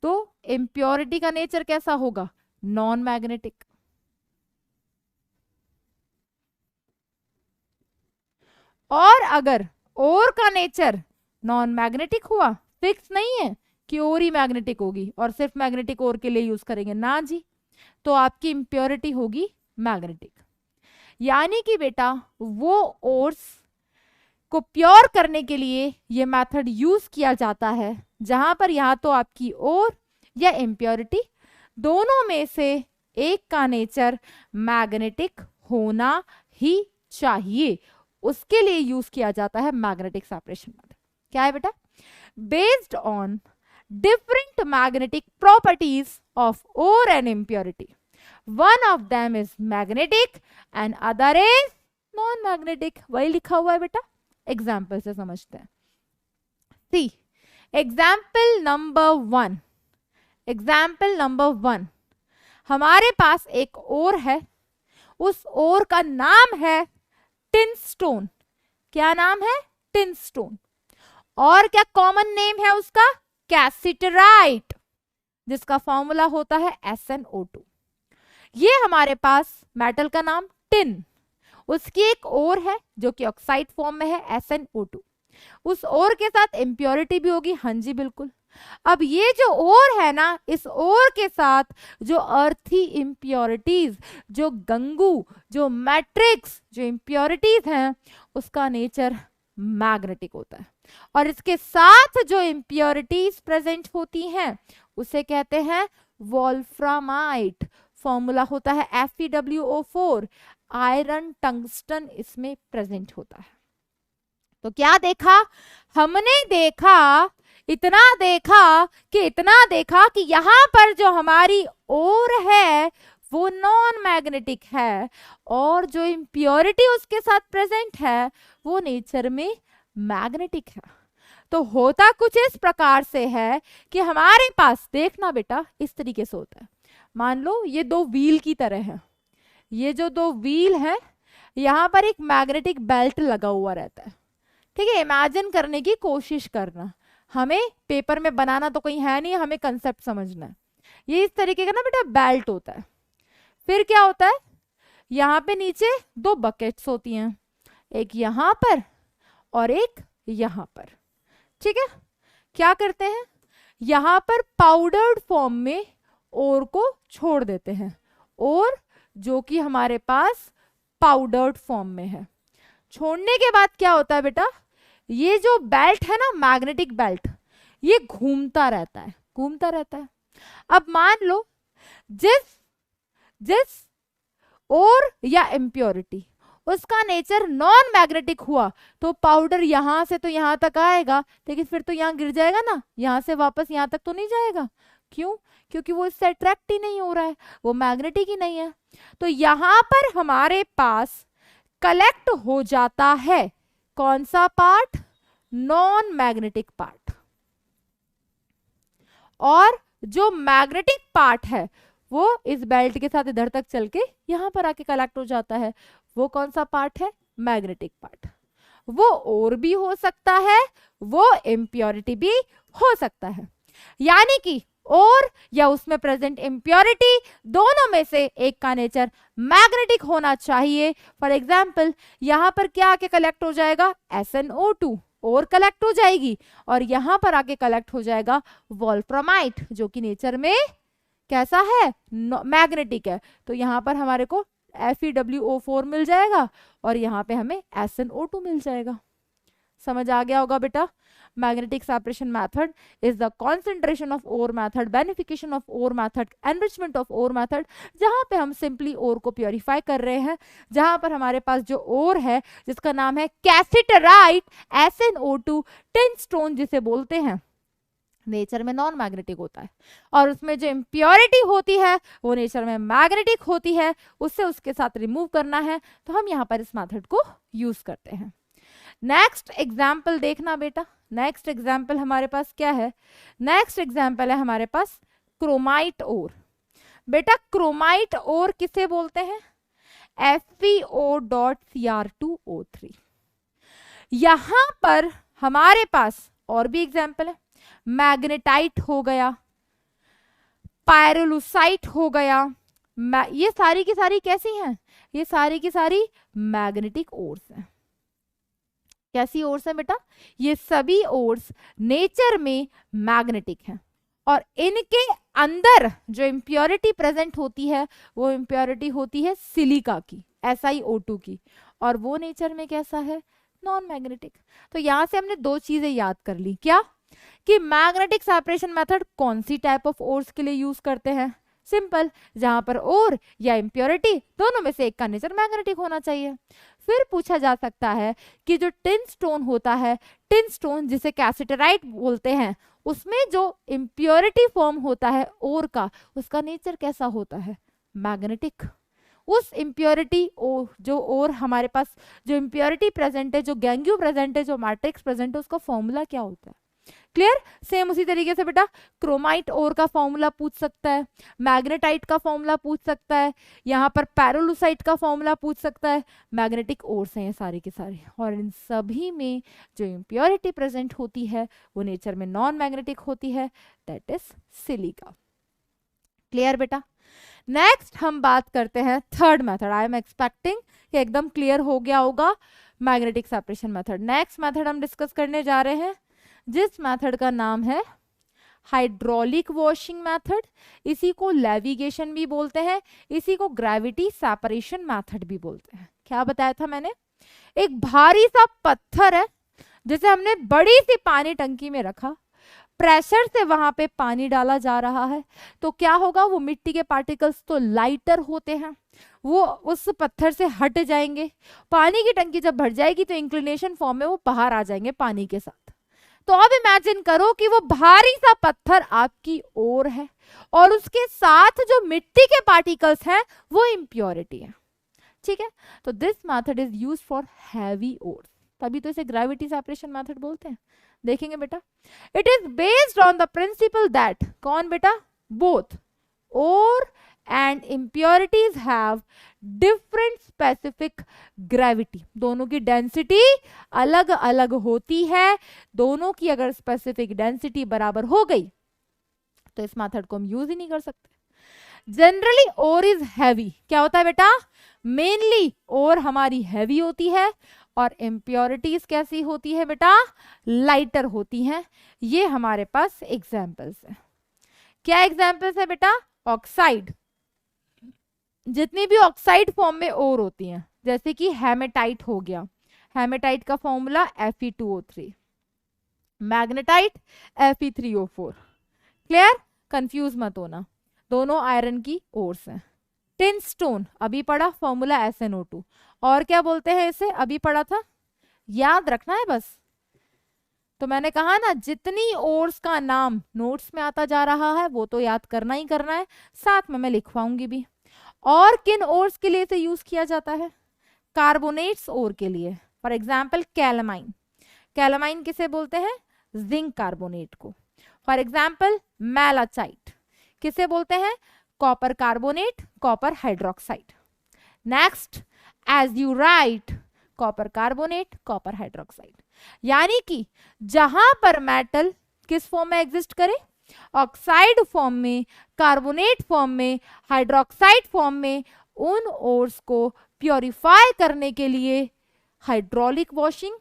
तो इम्प्योरिटी का नेचर कैसा होगा? Non magnetic. और अगर ओर का नेचर नॉन मैग्नेटिक हुआ, फिक्स नहीं है कि ओर ही मैग्नेटिक होगी और सिर्फ मैग्नेटिक ओर के लिए यूज करेंगे, ना जी, तो आपकी इम्प्योरिटी होगी मैग्नेटिक। यानी कि बेटा वो ओर्स को प्योर करने के लिए ये मेथड यूज किया जाता है जहां पर या तो आपकी ओर या इम्प्योरिटी दोनों में से एक का नेचर मैग्नेटिक होना ही चाहिए, उसके लिए यूज किया जाता है मैग्नेटिक सेपरेशन मेथड। क्या है बेटा? Based on different magnetic properties of ore and impurity. One of them is magnetic and other is non-magnetic. वही लिखा हुआ है बेटा, एग्जाम्पल से समझते हैं। See, एग्जाम्पल नंबर वन, हमारे पास एक ओर है, उस ओर का नाम है टिन स्टोन। क्या नाम है? Tin stone. और क्या कॉमन नेम है उसका? कैसिटराइट, जिसका फॉर्मूला होता है SnO2। ये हमारे पास मेटल का नाम टिन, उसकी एक ओर है जो कि ऑक्साइड फॉर्म में है SnO2। उस ओर के साथ इम्प्योरिटी भी होगी, हाँ जी बिल्कुल। अब ये जो ओर है ना, इस ओर के साथ जो अर्थी इम्प्योरिटीज, जो गंगू, जो मैट्रिक्स, जो इम्प्योरिटीज हैं, उसका नेचर मैग्नेटिक होता है। और इसके साथ जो इम्प्योरिटीज प्रेजेंट होती हैं उसे कहते हैं वोल्फ्रामाइट। फॉर्मूला होता है FeWO4। आयरन, टंगस्टन इसमें प्रेजेंट होता है। तो क्या देखा हमने? इतना देखा कि यहां पर जो हमारी ओर है वो नॉन मैग्नेटिक है और जो इम्प्योरिटी उसके साथ प्रेजेंट है वो नेचर में मैग्नेटिक है। तो होता कुछ इस प्रकार से है कि हमारे पास, देखना बेटा, इस तरीके से होता है। मान लो ये दो व्हील की तरह है, ये जो दो व्हील है, यहां पर एक मैग्नेटिक बेल्ट लगा हुआ रहता है। ठीक है, इमेजिन करने की कोशिश करना, हमें पेपर में बनाना तो कहीं है नहीं, हमें कंसेप्ट समझना है। ये इस तरीके का ना बेटा बेल्ट होता है। फिर क्या होता है? यहाँ पे नीचे दो बकेट्स होती हैं, एक यहाँ पर और एक यहाँ पर। ठीक है, क्या करते हैं? यहाँ पर पाउडर्ड फॉर्म में ओर को छोड़ देते हैं, और जो कि हमारे पास पाउडर्ड फॉर्म में है। छोड़ने के बाद क्या होता है बेटा? ये जो बेल्ट है ना, मैग्नेटिक बेल्ट, ये घूमता रहता है। अब मान लो जिस और या इम्प्योरिटी उसका नेचर नॉन मैग्नेटिक हुआ, तो पाउडर यहां से तो यहां तक आएगा, लेकिन फिर तो यहां गिर जाएगा ना, यहां से वापस यहां तक तो नहीं जाएगा। क्यों? क्योंकि वो इससे अट्रैक्ट ही नहीं हो रहा है, वो मैग्नेटिक ही नहीं है। तो यहां पर हमारे पास कलेक्ट हो जाता है कौन सा पार्ट? Non magnetic part. और जो मैग्नेटिक पार्ट है वो इस बेल्ट के साथ इधर तक चल के यहां पर आके कलेक्ट हो जाता है। वो कौन सा पार्ट है? Magnetic part. वो और भी हो सकता है, वो इम्प्योरिटी भी हो सकता है। यानी कि और या उसमें प्रेजेंट इम्प्योरिटी, दोनों में से एक का नेचर मैग्नेटिक होना चाहिए। फॉर एग्जाम्पल, यहां पर क्या आके कलेक्ट हो जाएगा? SnO2, और कलेक्ट हो जाएगी और यहां पर आके कलेक्ट हो जाएगा वोल्फ्रामाइट, जो कि नेचर में कैसा है, मैग्नेटिक है। तो यहां पर हमारे को FeWO4 मिल जाएगा और यहाँ पे हमें SnO2 मिल जाएगा। समझ आ गया होगा बेटा। Magnetic separation method is the concentration of ore method, beneficiation of ore method, enrichment of ore method, जहां पे हम सिंपली ओर को प्योरीफाई कर रहे हैं, जहां पर हमारे पास जो ओर है जिसका नाम है कैसिटराइट, SnO2 टिन स्टोन जिसे बोलते हैं, नेचर में नॉन मैग्नेटिक होता है और उसमें जो इम्प्योरिटी होती है वो नेचर में मैग्नेटिक होती है, उससे उसके साथ रिमूव करना है, तो हम यहाँ पर इस मेथड को यूज करते हैं। नेक्स्ट एग्जाम्पल देखना बेटा, नेक्स्ट एग्जाम्पल हमारे पास क्या है, नेक्स्ट एग्जाम्पल है हमारे पास क्रोमाइट ओर। बेटा क्रोमाइट ओर किसे बोलते हैं, FeO.Cr2O3। यहां पर हमारे पास और भी एग्जाम्पल है, मैग्नेटाइट हो गया, पायरोलुसाइट हो गया, ये सारी की सारी कैसी हैं, ये सारी की सारी मैग्नेटिक ओर्स हैं। कैसी ओर्स है बेटा, ये सभी ओर्स नेचर में मैग्नेटिक हैं और इनके अंदर जो इम्प्योरिटी प्रेजेंट होती है वो इम्प्योरिटी होती है सिलिका की, SiO2 की, और वो नेचर में कैसा है, नॉन मैग्नेटिक। तो यहां से हमने दो चीजें याद कर ली, क्या कि मैग्नेटिक सेपरेशन मेथड कौन सी टाइप ऑफ ओर्स के लिए यूज करते हैं, सिंपल, जहां पर ओर या इम्प्योरिटी दोनों में से एक का नेचर मैग्नेटिक होना चाहिए। फिर पूछा जा सकता है कि जो टिन स्टोन होता है, टिन स्टोन जिसे कैसिटराइट बोलते हैं, उसमें जो इम्प्योरिटी फॉर्म होता है ओर का, उसका नेचर कैसा होता है, मैग्नेटिक। उस इम्प्योरिटी जो ओर हमारे पास जो इम्प्योरिटी प्रेजेंट है, जो गैंग्यू प्रेजेंट है, जो मैट्रिक्स प्रेजेंट है, उसका फॉर्मूला क्या होता है, क्लियर। सेम उसी तरीके से बेटा क्रोमाइट ओर का फॉर्मूला पूछ सकता है, मैग्नेटाइट का फॉर्मूला पूछ सकता है, यहाँ पर पैरोलुसाइट का फॉर्मूला पूछ सकता है। मैग्नेटिक ओर्स हैं ये सारे के सारे, और इन सभी में जो इम्प्योरिटी प्रेजेंट होती है वो नेचर में नॉन मैग्नेटिक होती है, दैट इज सिलिका। क्लियर बेटा। नेक्स्ट हम बात करते हैं third method. I am expecting कि एकदम क्लियर हो गया होगा magnetic separation method. Next method हम डिस्कस करने जा रहे हैं जिस मेथड का नाम है हाइड्रोलिक वॉशिंग मेथड। इसी को लेविगेशन भी बोलते हैं, इसी को ग्रेविटी सेपरेशन मेथड भी बोलते हैं। क्या बताया था मैंने, एक भारी सा पत्थर है जिसे हमने बड़ी सी पानी टंकी में रखा, प्रेशर से वहां पे पानी डाला जा रहा है, तो क्या होगा, वो मिट्टी के पार्टिकल्स तो लाइटर होते हैं, वो उस पत्थर से हट जाएंगे। पानी की टंकी जब भर जाएगी तो इंक्लिनेशन फॉर्म में वो बाहर आ जाएंगे पानी के साथ। तो अब इमेजिन करो कि वो भारी सा पत्थर आपकी ओर है और उसके साथ जो मिट्टी के पार्टिकल्स हैं वो इम्प्योरिटी है, ठीक है। तो this method is use for heavy ores, तभी तो इसे ग्रेविटी सेपरेशन मेथड बोलते हैं। देखेंगे बेटा, it is based on the principle that, कौन बेटा, both ore and impurities have different specific gravity. दोनों की डेंसिटी अलग अलग होती है, दोनों की अगर स्पेसिफिक डेंसिटी बराबर हो गई तो इस मेथड को हम यूज ही नहीं कर सकते। जनरली ओर इज हैवी, क्या होता है बेटा, मेनली ओर हमारी हैवी होती है और इम्प्योरिटीज कैसी होती है बेटा, लाइटर होती हैं। ये हमारे पास एग्जाम्पल्स है। क्या एग्जाम्पल्स है बेटा, ऑक्साइड, जितनी भी ऑक्साइड फॉर्म में ओर होती हैं, जैसे कि हेमेटाइट हो गया, हेमेटाइट का formula Fe2O3, magnetite Fe3O4। Clear, confuse मत होना, दोनों आयरन की ओर्स हैं। टिन स्टोन अभी पढ़ा, फॉर्मूला SnO2, और क्या बोलते हैं इसे, अभी पढ़ा था, याद रखना है बस। तो मैंने कहा ना, जितनी ओर्स का नाम नोट्स में आता जा रहा है वो तो याद करना ही करना है, साथ में मैं लिखवाऊंगी भी। और किन ओर्स के लिए इसे यूज किया जाता है, कार्बोनेट्स ओर के लिए। फॉर एग्जाम्पल कैलामाइन, कैलामाइन किसे बोलते हैं, जिंक कार्बोनेट को। फॉर एग्जाम्पल मैलाचाइट किसे बोलते हैं, copper carbonate, copper hydroxide. Next azurite, copper carbonate, copper hydroxide. यानी कि जहां पर मेटल किस फॉर्म में एग्जिस्ट करे, ऑक्साइड फॉर्म में, कार्बोनेट फॉर्म में, हाइड्रोक्साइड फॉर्म में, उन ओर्स को प्योरीफाई करने के लिए hydraulic washing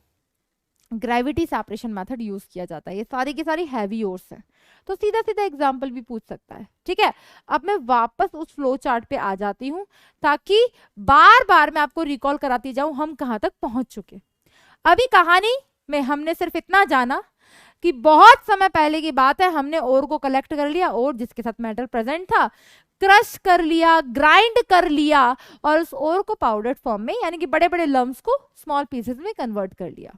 gravity separation method use किया जाता है। ये सारी की सारी हैवी ओर्स हैं, तो सीधा सीधा एग्जाम्पल भी पूछ सकता है। ठीक है, अब मैं वापस उस फ्लो चार्ट पे आ जाती हूँ ताकि बार बार मैं आपको रिकॉल कराती जाऊं हम कहाँ तक पहुंच चुके। अभी कहानी में हमने सिर्फ इतना जाना कि बहुत समय पहले की बात है, हमने ओर को कलेक्ट कर लिया, और जिसके साथ मेटल प्रेजेंट था क्रश कर लिया, ग्राइंड कर लिया, और उस ओर को पाउडर फॉर्म में यानी कि बड़े बड़े लम्स को स्मॉल पीसेस में कन्वर्ट कर लिया।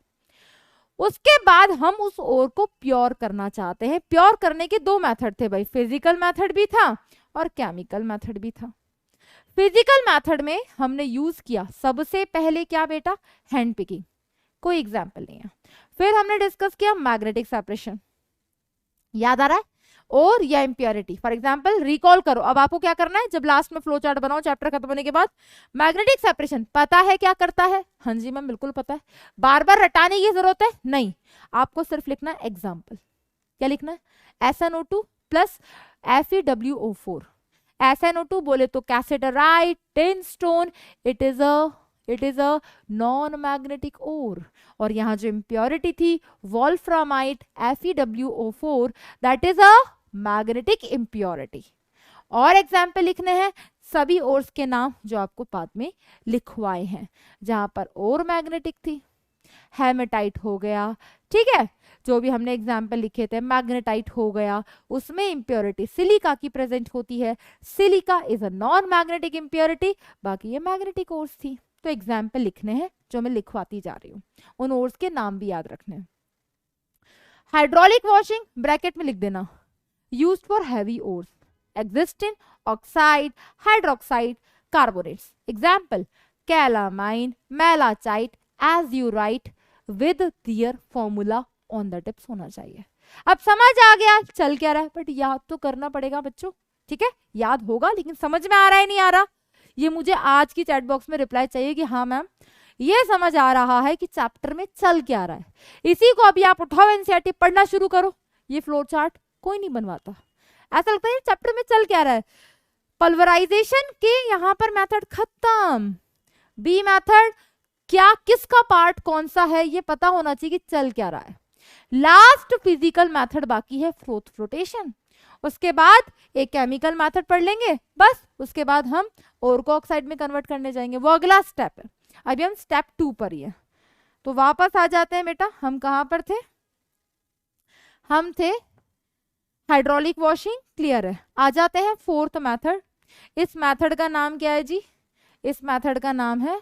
उसके बाद हम उस ओर को प्योर करना चाहते हैं। प्योर करने के दो मेथड थे भाई, फिजिकल मेथड भी था और केमिकल मेथड भी था। फिजिकल मेथड में हमने यूज किया सबसे पहले क्या बेटा, हैंड पिकिंग, कोई एग्जाम्पल नहीं है। फिर हमने डिस्कस किया मैग्नेटिक सेपरेशन, याद आ रहा है, और या इंप्योरिटी। फॉर एग्जांपल रिकॉल करो, अब आपको क्या करना है, जब लास्ट में फ्लो चार्ट बनाओ चैप्टर खत्म होने के बाद, मैग्नेटिक सेपरेशन पता है क्या करता है? हाँ जी मैम बिल्कुल पता है। बार बार रटाने की जरूरत है नहीं, आपको सिर्फ लिखना है एग्जाम्पल। क्या लिखना है? SnO2 plus FeWO4। SnO2 बोले तो cassiterite, tin stone, it is a non magnetic ore. और यहाँ जो इम्प्योरिटी थी wolframite FeWO4, that is a magnetic impurity. और एग्जाम्पल लिखने हैं सभी ओर्स के नाम जो आपको बाद में लिखवाए हैं, जहां पर ओर मैग्नेटिक थी, हेमेटाइट हो गया, ठीक है, जो भी हमने एग्जाम्पल लिखे थे, मैग्नेटाइट हो गया, उसमें इंप्योरिटी सिलिका की प्रेजेंट होती है, silica is a non magnetic impurity, बाकी ये मैग्नेटिक ओर्स थी। तो एग्जाम्पल लिखने हैं जो मैं लिखवाती जा रही हूँ, उन ओर्स के नाम भी याद रखने हैं। हाइड्रोलिक वॉशिंग ब्रैकेट में लिख देना, used for heavy ores, exist in oxide, hydroxide, carbonates. Example, calamine, malachite, azurite with their formula on the tips होना चाहिए। अब समझ आ गया चल क्या रहा है, बट याद तो करना पड़ेगा बच्चों, ठीक है, याद होगा लेकिन समझ में आ रहा है नहीं आ रहा, ये मुझे आज की चैट बॉक्स में रिप्लाई चाहिए कि हाँ मैम ये समझ आ रहा है कि चैप्टर में चल क्या रहा है। इसी को अभी आप उठाओ एनसीईआरटी पढ़ना शुरू करो, ये फ्लो चार्ट कोई नहीं बनवाता, ऐसा लगता है चैप्टर में चल क्या रहा है। पल्वराइजेशन के यहां पर मेथड खत्म, बी मेथड क्या, किसका पार्ट कौन सा है ये पता होना चाहिए कि चल क्या रहा है। लास्ट फिजिकल मेथड बाकी है फ्रोथ फ्लोटेशन, उसके बाद एक केमिकल मेथड पढ़ लेंगे बस, उसके बाद हम ओर को ऑक्साइड में कन्वर्ट करने जाएंगे, वो अगला स्टेप है। अभी हम स्टेप 2 पर ही है, तो वापस आ जाते हैं बेटा, हम कहां पर थे, हम थे हाइड्रोलिक वॉशिंग, क्लियर है। आ जाते हैं फोर्थ मेथड, इस मेथड का नाम क्या है जी, इस मेथड का नाम है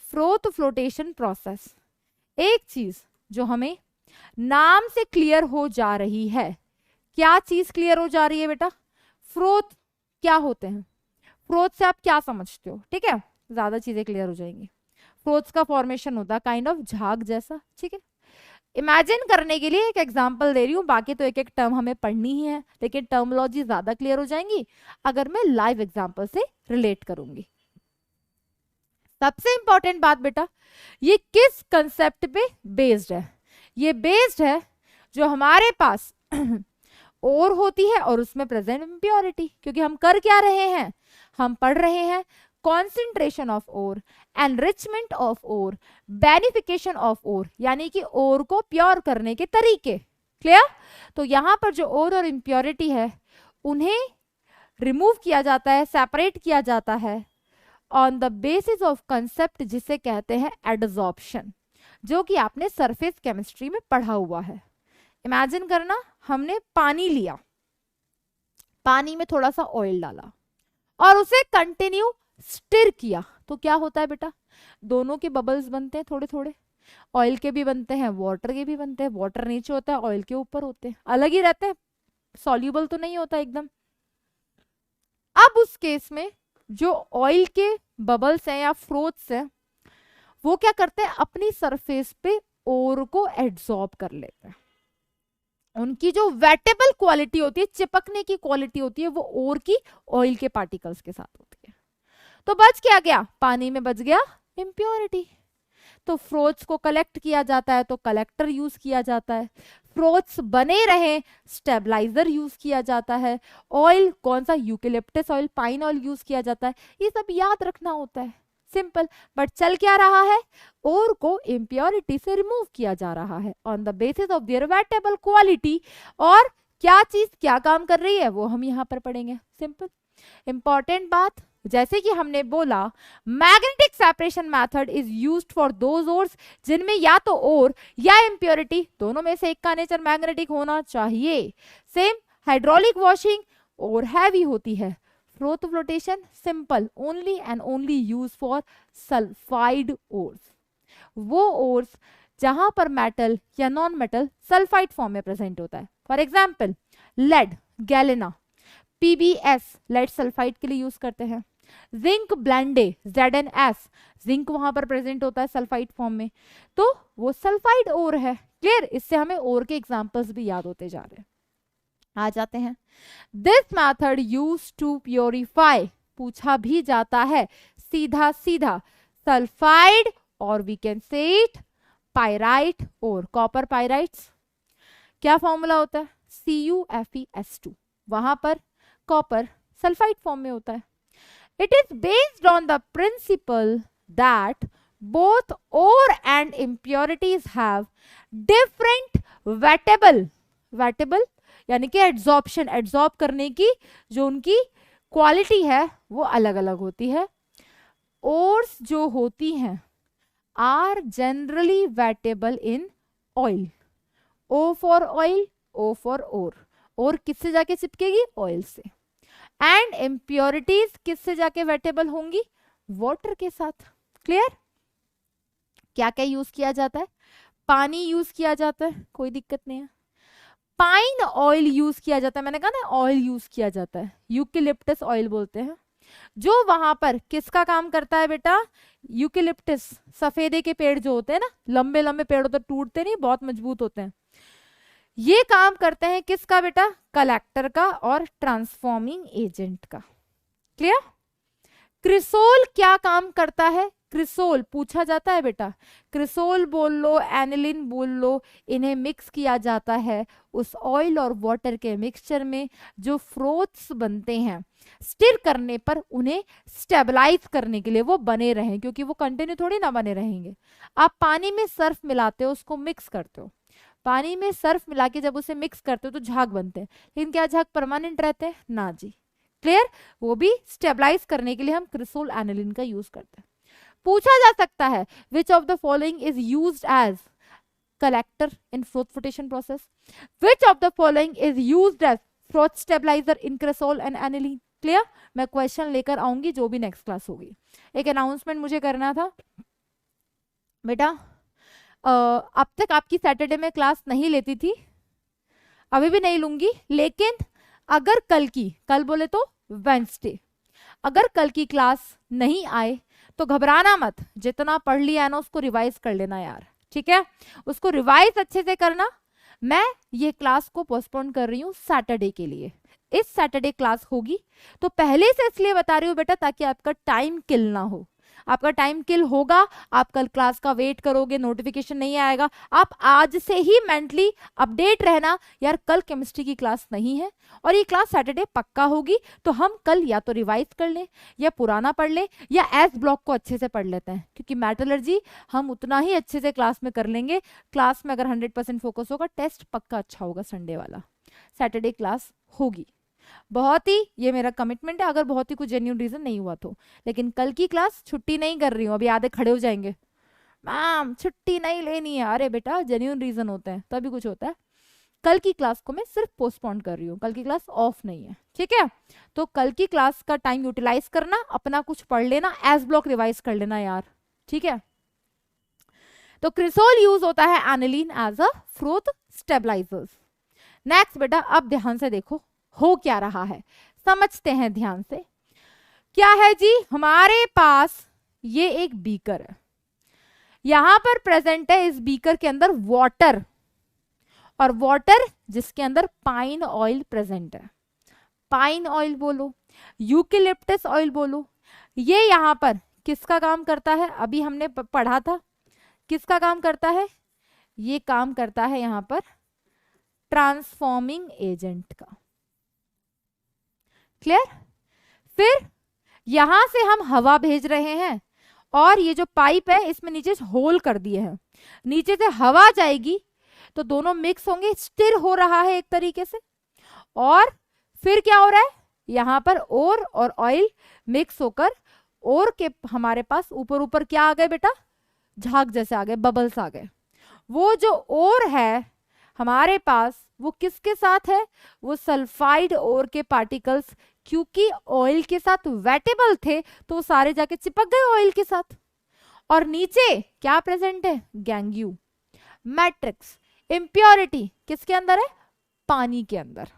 फ्रोथ फ्लोटेशन प्रोसेस। एक चीज जो हमें नाम से क्लियर हो जा रही है, क्या चीज क्लियर हो जा रही है बेटा, फ्रोथ क्या होते हैं, फ्रोथ से आप क्या समझते हो, ठीक है, ज्यादा चीजें क्लियर हो जाएंगी। फ्रोथ का फॉर्मेशन होता है काइंड ऑफ झाग जैसा, ठीक है। इमेजिन करने के लिए एक एग्जांपल दे रही हूँ, बाकी तो एक एक टर्म हमें पढ़नी ही है, लेकिन टर्मोलॉजी ज्यादा क्लियर हो जाएंगी अगर मैं लाइव एग्जांपल से रिलेट करूंगी। सबसे इंपॉर्टेंट बात बेटा, ये किस कंसेप्ट पे बेस्ड है, ये बेस्ड है जो हमारे पास ओर होती है और उसमें प्रेजेंट इम्प्योरिटी, क्योंकि हम कर क्या रहे हैं, हम पढ़ रहे हैं concentration of ore, enrichment of ore, beneficiation of ore, यानी कि ओर को प्योर करने के तरीके, क्लियर। तो यहां पर जो ओर और इम्प्योरिटी है उन्हें रिमूव किया जाता है, सेपरेट किया जाता है on the basis of concept जिसे कहते हैं एडजॉर्प्शन, जो कि आपने सरफेस केमिस्ट्री में पढ़ा हुआ है। इमेजिन करना, हमने पानी लिया, पानी में थोड़ा सा ऑयल डाला और उसे कंटिन्यू स्टिर किया, तो क्या होता है बेटा, दोनों के बबल्स बनते हैं थोड़े थोड़े, ऑयल के भी बनते हैं, वाटर के भी बनते हैं, वाटर नीचे होता है, ऑयल के ऊपर होते हैं, अलग ही रहते हैं, सॉल्यूबल तो नहीं होता एकदम। अब उस केस में जो ऑयल के बबल्स हैं या फ्रोथ्स हैं वो क्या करते हैं, अपनी सरफेस पे ओर को एड्सॉर्ब कर लेते हैं, उनकी जो वेटेबल क्वालिटी होती है, चिपकने की क्वालिटी होती है, वो ओर की ऑयल के पार्टिकल्स के साथ होती है। तो बच क्या गया, पानी में बच गया इम्प्योरिटी। तो फ्रोथ्स को कलेक्ट किया जाता है तो कलेक्टर यूज किया जाता है, फ्रोथ्स बने रहे स्टेबलाइजर यूज किया जाता है, ऑयल कौन सा, eucalyptus oil, pine oil use किया जाता है, ये सब याद रखना होता है, सिंपल। बट चल क्या रहा है, ओर को इम्प्योरिटी से रिमूव किया जा रहा है on the basis of their wettable quality. और क्या चीज क्या काम कर रही है वो हम यहाँ पर पढ़ेंगे। सिंपल। इंपॉर्टेंट बात, जैसे कि हमने बोला magnetic separation method is used for those ores जिनमें या तो ओर या इम्प्योरिटी दोनों में से एक का नेचर मैग्नेटिक होना चाहिए। सेम हाइड्रोलिक वॉशिंग और हैवी होती है। Froth flotation simple, only and only use for sulphide ores, वो ओर्स जहां पर मेटल या नॉन मेटल सल्फाइड फॉर्म में प्रेजेंट होता है। For example lead, galena, PbS lead sulphide के लिए यूज करते हैं। जिंक ब्लेंडे, ZnS, जिंक वहां पर प्रेजेंट होता है सल्फाइड फॉर्म में, तो वो सल्फाइड ओर है। क्लियर, इससे हमें ओर के एग्जांपल्स भी याद होते जा रहे हैं। आ जाते हैं, this method use to purify, पूछा भी जाता है सीधा सीधा, सल्फाइड और we can say it pyrite और कॉपर पायराइट्स। क्या फॉर्मूला होता है, CuFeS2, वहां पर कॉपर सल्फाइड फॉर्म में होता है। It is based on the principle that both ore and impurities have different wettable यानी कि एड्सॉर्प्शन, एड्सॉर्ब करने की जो उनकी क्वालिटी है वो अलग अलग होती है। ओर्स जो होती हैं are generally wettable in oil, O for oil, O for ore किससे जाके चिपकेगी, ऑयल से। एंड इम्प्योरिटीज किससे जाके वेटेबल होंगी, वाटर के साथ। क्लियर। क्या क्या यूज किया जाता है, पानी यूज किया जाता है, कोई दिक्कत नहीं है। पाइन ऑयल यूज किया जाता है, मैंने कहा ना ऑयल यूज किया जाता है, यूकेलिप्टस ऑयल बोलते हैं, जो वहां पर किसका काम करता है बेटा, यूकेलिप्टस सफेदे के पेड़ जो होते हैं ना, लंबे लंबे पेड़ होते, टूटते नहीं, बहुत मजबूत होते हैं, ये काम करते हैं किसका बेटा, कलेक्टर का और ट्रांसफॉर्मिंग एजेंट का। क्लियर। क्रिसोल क्या काम करता है, क्रिसोल पूछा जाता है बेटा, क्रिसोल बोल लो, एनिलिन बोल लो, इन्हें मिक्स किया जाता है उस ऑयल और वाटर के मिक्सचर में, जो फ्रोथ्स बनते हैं स्टिर करने पर उन्हें स्टेबलाइज करने के लिए वो बने रहें, क्योंकि वो कंटिन्यू थोड़ी ना बने रहेंगे। आप पानी में सर्फ मिलाते हो, उसको मिक्स करते हो, पानी में सर्फ मिला के जब उसे मिक्स करते हो तो झाग बनते हैं, लेकिन क्या झाग परमानेंट रहते हैं, ना जी। क्लियर। वो भी स्टेबलाइज करने के लिए हम क्रिसोल एनिलिन का यूज करते हैं। पूछा जा सकता है which of the following is used as collector in froth flotation process, which of the following is used as froth stabiliser in cresol and aniline. Clear. मैं क्वेश्चन लेकर आऊंगी जो भी नेक्स्ट क्लास होगी। एक अनाउंसमेंट मुझे करना था बेटा, अब तक आपकी सैटरडे में क्लास नहीं लेती थी, अभी भी नहीं लूंगी, लेकिन अगर कल बोले तो वेंसडे, अगर कल की क्लास नहीं आए तो घबराना मत, जितना पढ़ लिया है ना उसको रिवाइज कर लेना यार, ठीक है, उसको रिवाइज अच्छे से करना। मैं ये क्लास को पोस्टपोन कर रही हूँ सैटरडे के लिए, इस सैटरडे क्लास होगी, तो पहले से इसलिए बता रही हूँ बेटा ताकि आपका टाइम किल ना हो। आपका टाइम किल होगा, आप कल क्लास का वेट करोगे, नोटिफिकेशन नहीं आएगा, आप आज से ही मेंटली अपडेट रहना यार कल केमिस्ट्री की क्लास नहीं है और ये क्लास सैटरडे पक्का होगी, तो हम कल या तो रिवाइज कर लें या पुराना पढ़ लें या एस ब्लॉक को अच्छे से पढ़ लेते हैं, क्योंकि मेटलर्जी हम उतना ही अच्छे से क्लास में कर लेंगे। क्लास में अगर 100% फोकस होगा, टेस्ट पक्का अच्छा होगा, संडे वाला सैटरडे क्लास होगी। बहुत ही, ये मेरा कमिटमेंट है, अगर बहुत ही कुछ जेन्युइन रीजन नहीं हुआ तो। लेकिन कल की क्लास छुट्टी नहीं कर रही हूँ, अभी आधे खड़े हो जाएंगे, मैम छुट्टी नहीं लेनी है, अरे बेटा जेन्युइन रीजन होते हैं तभी कुछ होता है। कल की क्लास को मैं सिर्फ पोस्टपोन कर रही हूँ, कल की क्लास ऑफ नहीं है, ठीक है। तो कल की क्लास का टाइम यूटिलाइज करना, अपना कुछ पढ़ लेना, एस ब्लॉक रिवाइज कर लेना यार, ठीक है। तो क्रिसोल यूज होता है aniline as a froth stabilisers. Next बेटा, अब ध्यान से देखो हो क्या रहा है, समझते हैं ध्यान से। क्या है जी, हमारे पास ये एक बीकर है, यहां पर प्रेजेंट है इस बीकर के अंदर वाटर, और वाटर जिसके अंदर पाइन ऑयल प्रेजेंट है, पाइन ऑयल बोलो, यूकेलिप्टस ऑयल बोलो, ये यहां पर किसका काम करता है, अभी हमने पढ़ा था, किसका काम करता है, ये काम करता है यहां पर ट्रांसफॉर्मिंग एजेंट का। क्लियर। फिर यहां से हम हवा भेज रहे हैं और ये जो पाइप है इसमें नीचे होल कर दिए हैं, नीचे से हवा जाएगी तो दोनों मिक्स होंगे, स्टिर हो रहा है एक तरीके से। और फिर क्या हो रहा है, यहाँ पर ओर और ऑयल मिक्स होकर ओर के हमारे पास ऊपर ऊपर क्या आ गए बेटा, झाग जैसे आ गए, बबल्स आ गए। वो जो ओर है हमारे पास वो किसके साथ है, वो सल्फाइड ओर के पार्टिकल्स, क्योंकि ऑयल के साथ वेटेबल थे तो वो सारे जाके चिपक गए ऑयल के साथ। और नीचे क्या प्रेजेंट है, गैंग्यू मैट्रिक्स, इम्प्योरिटी किसके अंदर है, पानी के अंदर।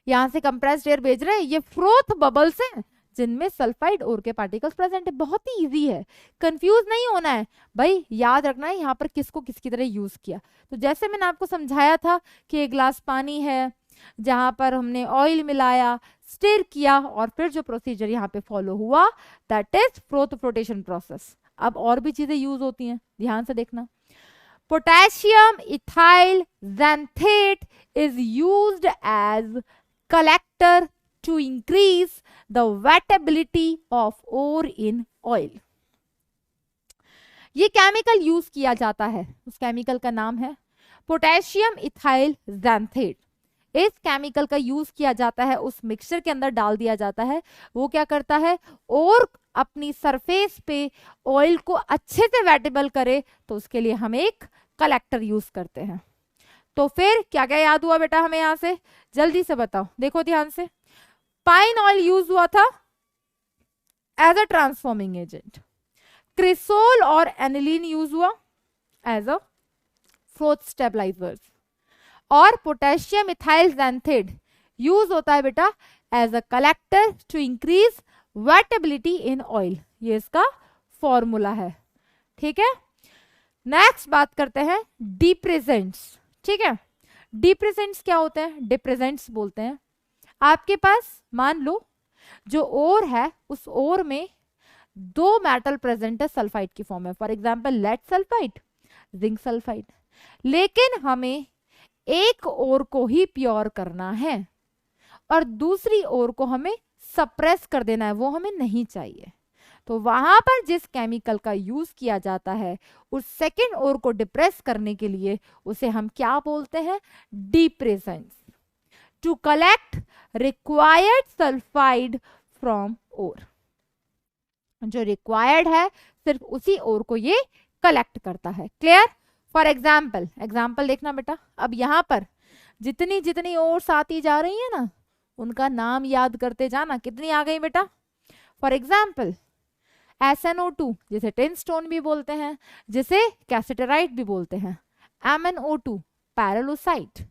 यहां से कंप्रेस्ड एयर भेज रहे हैं, ये फ्रोथ बबल्स हैं जिनमें सल्फाइड ओर के पार्टिकल्स प्रेजेंट है। बहुत ही इजी है, कंफ्यूज नहीं होना है भाई, याद रखना है यहाँ पर किसको किसकी तरह यूज किया। तो जैसे मैंने आपको समझाया था कि एक ग्लास पानी है जहां पर हमने ऑयल मिलाया, स्टिर किया, और फिर जो प्रोसीजर यहाँ पे फॉलो हुआ that is froth flotation process. अब और भी चीजें यूज होती हैं, ध्यान से देखना। Potassium ethyl xanthate is used as collector to increase the wettability of ore in oil। ये केमिकल यूज किया जाता है, उस केमिकल का नाम है पोटेशियम इथाइल xanthate। इस केमिकल का यूज किया जाता है, उस मिक्सचर के अंदर डाल दिया जाता है। वो क्या करता है, और अपनी सरफेस पे ऑयल को अच्छे से वेटेबल करे, तो उसके लिए हम एक कलेक्टर यूज करते हैं। तो फिर क्या क्या याद हुआ बेटा हमें, यहां से जल्दी से बताओ, देखो ध्यान से। पाइन ऑयल यूज हुआ था as a transforming agent, cresol और एनिलीन यूज हुआ एज अ फ्रोथ स्टेबलाइजर्स, और पोटेशियम इथाइल xanthate यूज होता है बेटा as a collector to increase wettability in oil. ये इसका फॉर्मूला है, ठीक है। नेक्स्ट बात करते हैं डिप्रेजेंट्स, ठीक है। डिप्रेजेंट्स क्या होते हैं, डिप्रेजेंट्स बोलते हैं आपके पास मान लो जो ओर है उस ओर में दो मेटल प्रेजेंट है सल्फाइड की फॉर्म में, for example lead sulphide, zinc sulphide, लेकिन हमें एक ओर को ही प्योर करना है और दूसरी ओर को हमें सप्रेस कर देना है, वो हमें नहीं चाहिए। तो वहां पर जिस केमिकल का यूज किया जाता है उस सेकेंड ओर को डिप्रेस करने के लिए उसे हम क्या बोलते हैं, depressants, to collect required sulphide from ore. जो रिक्वायर्ड है सिर्फ उसी ओर को ये कलेक्ट करता है। क्लियर। फॉर एग्जाम्पल देखना बेटा, अब यहाँ पर जितनी जितनी ओर्स आती जा रही है ना उनका नाम याद करते जाना। कितनी आ गई बेटा, फॉर एग्जाम्पल SnO2 जिसे टिन स्टोन भी बोलते हैं, जिसे कैसेटराइट भी बोलते हैं, MnO2 पैरेलोसाइट।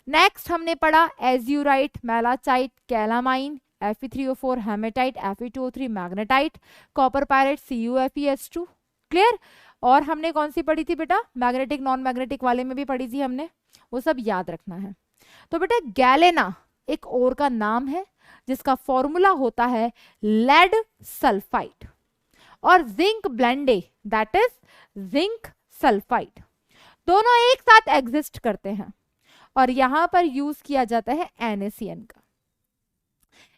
नेक्स्ट हमने पढ़ा azurite, malachite, calamine, Fe3O4 haematite, Fe2O3 magnetite, copper pyrite, CuFeS2। Clear. और हमने कौन सी पढ़ी थी बेटा, मैग्नेटिक नॉन मैग्नेटिक वाले में भी पढ़ी थी हमने, वो सब याद रखना है। तो बेटा गैलेना एक और का नाम है जिसका फॉर्मूला होता है लेड सल्फाइड, और zinc blende that is zinc sulphide, दोनों एक साथ एग्जिस्ट करते हैं और यहां पर यूज किया जाता है NaCN का।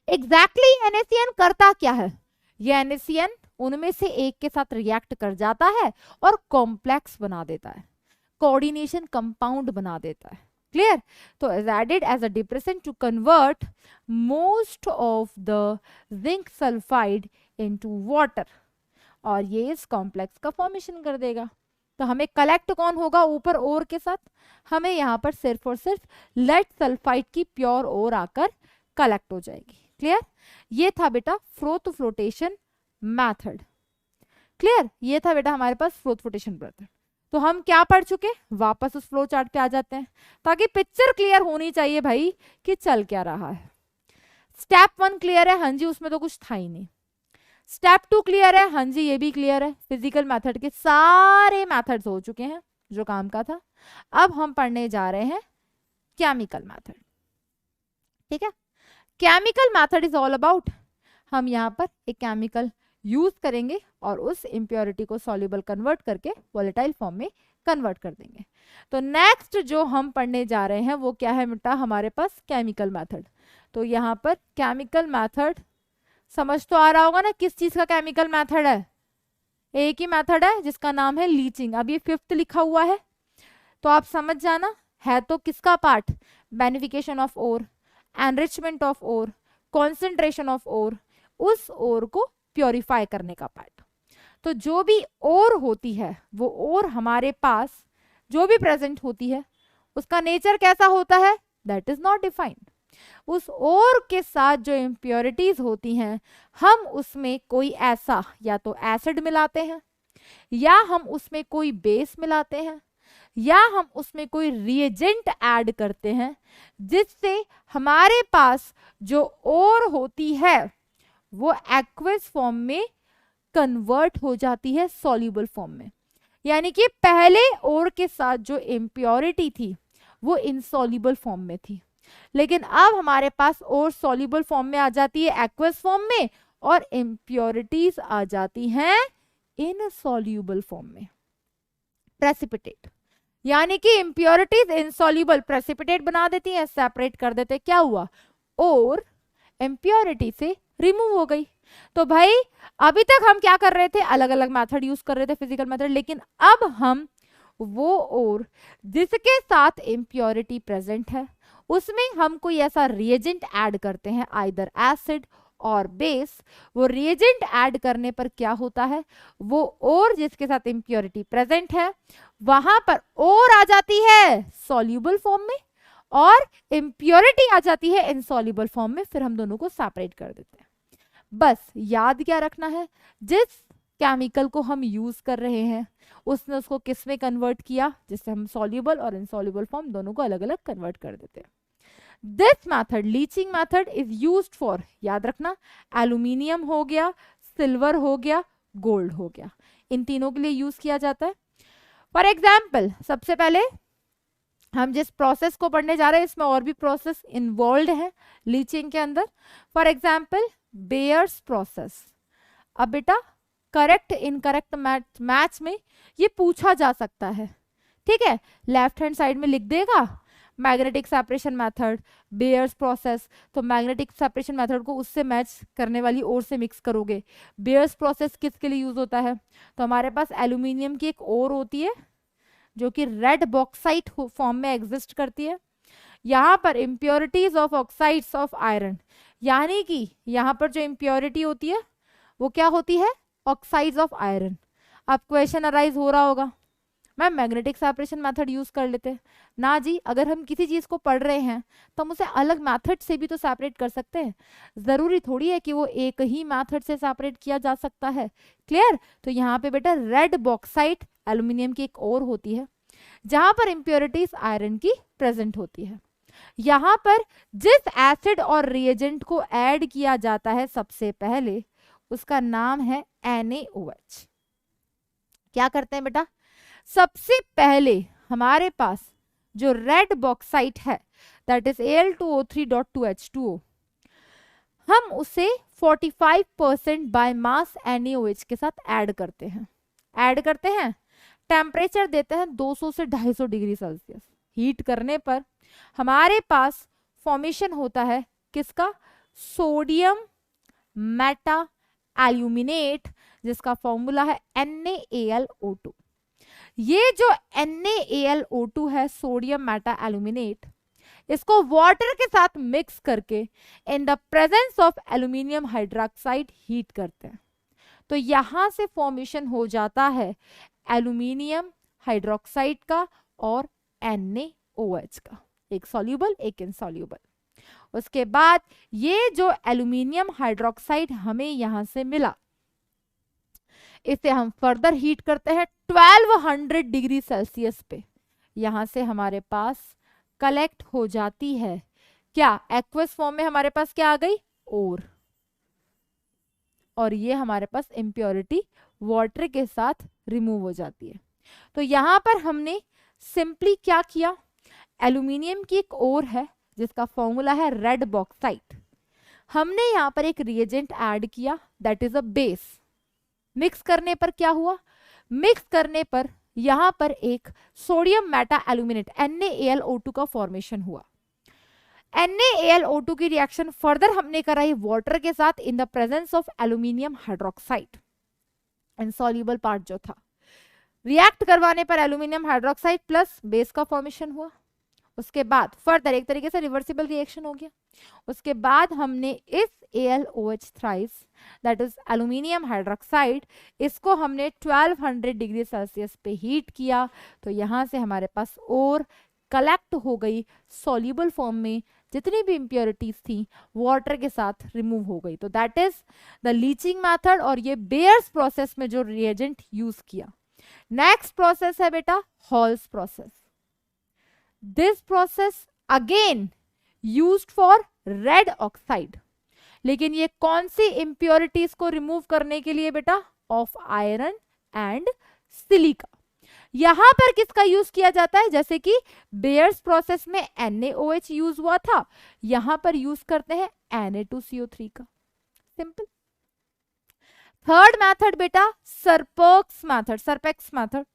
एग्जैक्टली NaCN करता क्या है, ये NaCN उनमें से एक के साथ रिएक्ट कर जाता है और कॉम्प्लेक्स बना देता है, कोऑर्डिनेशन कंपाउंड बना देता है। क्लियर। तो is added as a depressant to convert most of the zinc sulphide into water, और ये इस कॉम्प्लेक्स का फॉर्मेशन कर देगा। तो हमें कलेक्ट कौन होगा ऊपर ओर के साथ, हमें यहाँ पर सिर्फ और सिर्फ लेड सल्फाइड की प्योर ओर आकर कलेक्ट हो जाएगी। क्लियर। ये था बेटा फ्रोथ फ्लोटेशन मेथड। क्लियर। ये था बेटा हमारे पास फ्रोथ फ्लोटेशन मेथड। तो हम क्या पढ़ चुके, वापस उस फ्लो चार्ट पे आ जाते हैं ताकि पिक्चर क्लियर होनी चाहिए भाई कि चल क्या रहा है। स्टेप 1 क्लियर है, हाँ जी, उसमें तो कुछ था ही नहीं। स्टेप 2 क्लियर है, हाँ जी ये भी क्लियर है। फिजिकल मेथड के सारे मेथड्स हो चुके हैं जो काम का था। अब हम पढ़ने जा रहे हैं केमिकल मेथड। ठीक है। Chemical method is all about, हम यहाँ पर एक केमिकल यूज करेंगे और उस इम्प्योरिटी को सॉल्युबल कन्वर्ट करके वोलेटाइल फॉर्म में कन्वर्ट कर देंगे। तो नेक्स्ट जो हम पढ़ने जा रहे हैं वो क्या है बेटा, हमारे पास केमिकल मेथड। तो यहाँ पर केमिकल मेथड समझ तो आ रहा होगा ना किस चीज का केमिकल मेथड है? एक ही मेथड है जिसका नाम है लीचिंग। अब ये 5th लिखा हुआ है तो आप समझ जाना है तो किसका part? Beneficiation of ore, enrichment of ore, concentration of ore, उस ओर को प्योरीफाई करने का पार्ट। तो जो भी ओर होती है वो ओर हमारे पास जो भी प्रेजेंट होती है उसका नेचर कैसा होता है? That is not defined. उस ओर के साथ जो इम्प्योरिटीज होती हैं हम उसमें कोई ऐसा या तो एसिड मिलाते हैं, या हम उसमें कोई बेस मिलाते हैं, या हम उसमें कोई रिएजेंट ऐड करते हैं, जिससे हमारे पास जो ओर होती है वो एक्वस फॉर्म में कन्वर्ट हो जाती है सॉल्युबल फॉर्म में। यानी कि पहले ओर के साथ जो इम्प्योरिटी थी वो इनसॉल्युबल फॉर्म में थी, लेकिन अब हमारे पास और सॉल्युबल फॉर्म में आ जाती है एक्वस फॉर्म में, और इम्प्योरिटीज आ जाती हैं इनसॉल्युबल फॉर्म में, प्रेसिपिटेट। यानी कि इम्प्योरिटीज इनसॉल्युबल प्रेसिपिटेट बना देती हैं, सेपरेट कर देते। क्या हुआ? और इम्प्योरिटी से रिमूव हो गई। तो भाई अभी तक हम क्या कर रहे थे? अलग अलग मेथड यूज कर रहे थे, फिजिकल मेथड, लेकिन अब हम वो और जिसके साथ इम्प्योरिटी प्रेजेंट है उसमें हम कोई ऐसा रिएजेंट ऐड करते हैं, आइदर एसिड और बेस। वो रिएजेंट ऐड करने पर क्या होता है? वो और जिसके साथ इम्प्योरिटी प्रेजेंट है वहां पर और आ जाती है सॉल्युबल फॉर्म में, और इम्प्योरिटी आ जाती है इनसॉल्युबल फॉर्म में। फिर हम दोनों को सेपरेट कर देते हैं। बस याद क्या रखना है? जिस केमिकल को हम यूज कर रहे हैं उसने उसको किस में कन्वर्ट किया, जिससे हम सॉल्युबल और इनसॉल्युबल फॉर्म दोनों को अलग अलग कन्वर्ट कर देते हैं। This method, leaching method, is used for, याद रखना, एल्यूमिनियम हो गया, सिल्वर हो गया, गोल्ड हो गया, इन तीनों के लिए यूज किया जाता है। फॉर एग्जाम्पल, सबसे पहले हम जिस प्रोसेस को पढ़ने जा रहे हैं इसमें और भी प्रोसेस इन्वॉल्व है लीचिंग के अंदर। For example bears process. अब बेटा करेक्ट इनकरेक्ट मैच में ये पूछा जा सकता है, ठीक है? लेफ्ट हैंड साइड में लिख देगा magnetic separation method, bears process, तो मैग्नेटिक सेपरेशन मेथड को उससे मैच करने वाली ओर से मिक्स करोगे। बेयर्स प्रोसेस किसके लिए यूज होता है? तो हमारे पास एल्यूमिनियम की एक ओर होती है जो कि रेड बॉक्साइट फॉर्म में एग्जिस्ट करती है। यहाँ पर impurities of oxides of iron, यानी कि यहाँ पर जो इम्प्योरिटी होती है वो क्या होती है? Oxides of iron. अब क्वेश्चन अराइज हो रहा होगा, ma'am magnetic separation method use कर लेते हैं ना जी। अगर हम किसी चीज को पढ़ रहे हैं तो हम उसे अलग मेथड से भी तो सेपरेट कर सकते हैं, जरूरी थोड़ी है कि वो एक ही मेथड से सेपरेट किया जा सकता है। क्लियर? तो यहाँ पे बेटा रेड बॉक्साइट एल्यूमिनियम की एक और होती है जहां पर इम्प्योरिटीज आयरन की प्रेजेंट होती है। यहाँ पर जिस एसिड और रिएजेंट को ऐड किया जाता है सबसे पहले उसका नाम है NaOH। क्या करते हैं बेटा? सबसे पहले हमारे पास जो रेड बॉक्साइट है दैट इज Al2O3.2H2O, हम उसे 45% बाय मास NaOH के साथ ऐड करते हैं। टेम्परेचर देते हैं 200 से 250 डिग्री सेल्सियस। हीट करने पर हमारे पास फॉर्मेशन होता है किसका? सोडियम मेटा एल्यूमिनेट, जिसका फॉर्मूला है NaAlO2। ये जो NaAlO2 है, सोडियम मेटा एल्यूमिनेट, इसको वाटर के साथ मिक्स करके in the presence of aluminium hydroxide heat करते हैं। तो यहां से फॉर्मेशन हो जाता है एल्यूमिनियम हाइड्रोक्साइड का और NaOH का, एक सॉल्युबल एक इनसॉल्युबल। उसके बाद ये जो एल्यूमिनियम हाइड्रोक्साइड हमें यहां से मिला, इसे हम फर्दर हीट करते हैं 1200 डिग्री सेल्सियस पे। यहां से हमारे पास कलेक्ट हो जाती है क्या? एक्वस फॉर्म में हमारे पास क्या आ गई? और ये हमारे पास इम्प्योरिटी वाटर के साथ रिमूव हो जाती है। तो यहां पर हमने सिंपली क्या किया? एल्यूमिनियम की एक ओर है जिसका फॉर्मूला है रेड बॉक्साइट, हमने यहाँ पर एक रिएजेंट ऐड किया that is a base. Mix करने पर क्या हुआ? मिक्स करने पर यहां पर एक सोडियम मेटा एल्यूमिनेट NaAlO2 का फॉर्मेशन हुआ। NaAlO2 की रिएक्शन फर्दर हमने कराई वाटर के साथ in the presence of aluminium hydroxide, insoluble part जो था। रिएक्ट करवाने पर एल्यूमिनियम हाइड्रोक्साइड प्लस बेस का फॉर्मेशन हुआ। उसके बाद फर्दर एक तरीके से रिवर्सिबल रिएक्शन हो गया। उसके बाद हमने इस AlOH thrice that is aluminium hydroxide, इसको हमने 1200 डिग्री सेल्सियस पे हीट किया। तो यहाँ से हमारे पास और कलेक्ट हो गई सॉल्युबल फॉर्म में, जितनी भी इंप्योरिटीज थी वाटर के साथ रिमूव हो गई। तो that is the leaching method, और ये बेयर्स प्रोसेस में जो रिएजेंट यूज किया। नेक्स्ट प्रोसेस है बेटा halls process. This process again used for red oxide, लेकिन ये कौन सी इंप्योरिटीज को रिमूव करने के लिए बेटा? Of iron and silica. यहां पर किसका यूज किया जाता है? जैसे कि बेयर्स प्रोसेस में NaOH यूज हुआ था, यहां पर यूज करते हैं Na2CO3 का। सिंपल। थर्ड मेथड बेटा सरपेक्स मेथड।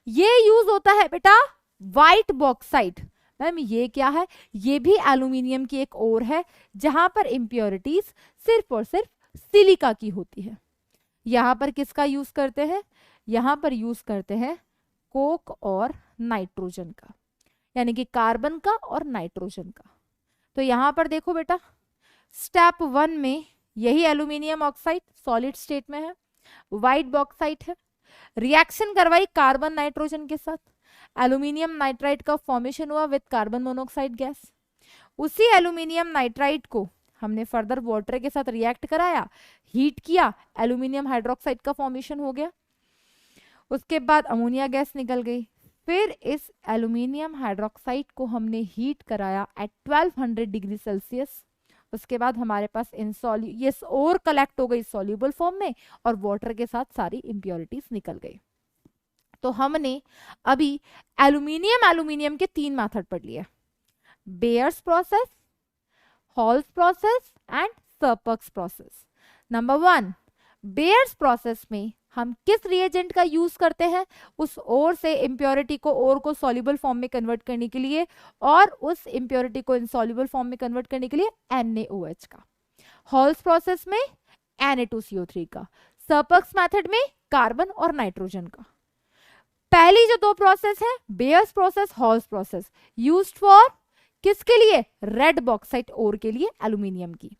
ये यूज होता है बेटा व्हाइट बॉक्साइट। मैम ये क्या है? ये भी एल्यूमिनियम की एक ओर है, जहां पर इंप्योरिटीज सिर्फ और सिर्फ सिलिका की होती है। यहां पर किसका यूज करते हैं? यहां पर यूज करते हैं कोक और नाइट्रोजन का, यानी कि कार्बन का और नाइट्रोजन का। तो यहां पर देखो बेटा, स्टेप 1 में यही एल्यूमिनियम ऑक्साइड सॉलिड स्टेट में है, व्हाइट बॉक्साइट है, रिएक्शन करवाई कार्बन नाइट्रोजन के साथ, एल्यूमिनियम नाइट्राइड का फॉर्मेशन हुआ विद कार्बन मोनोऑक्साइड गैस। उसी एल्यूमिनियम नाइट्राइड को हमने फर्दर वाटर के साथ रिएक्ट कराया, हीट किया, एल्यूमिनियम हाइड्रोक्साइड का फॉर्मेशन हो गया। उसके बाद अमोनिया गैस निकल गई। फिर इस एल्यूमिनियम हाइड्रोक्साइड को हमने हीट कराया एट 1200 डिग्री सेल्सियस। उसके बाद हमारे पास ये और कलेक्ट हो गई सॉल्युबल फॉर्म में, और वाटर के साथ सारी इंप्योरिटीज निकल गई। तो हमने अभी एल्यूमिनियम के 3 मेथड पढ़ लिए, Bayer's process, Hall's process and Serpeck's process. Number 1, Bayer's process में हम किस रिएजेंट का यूज करते हैं? उस ओर से इंप्योरिटी को ओर को सॉल्युबल फॉर्म में कन्वर्ट करने के लिए, और उस इंप्योरिटी को इनसॉल्युबल फॉर्म में कन्वर्ट करने के लिए NaOH का। हॉल्स प्रोसेस में Na2CO3 का, सरपेक्स मेथड में कार्बन और नाइट्रोजन का। पहली जो 2 प्रोसेस है, bears process, Hall's process, used for किसके लिए? रेड बॉक्साइट ओर के लिए, एल्यूमिनियम की।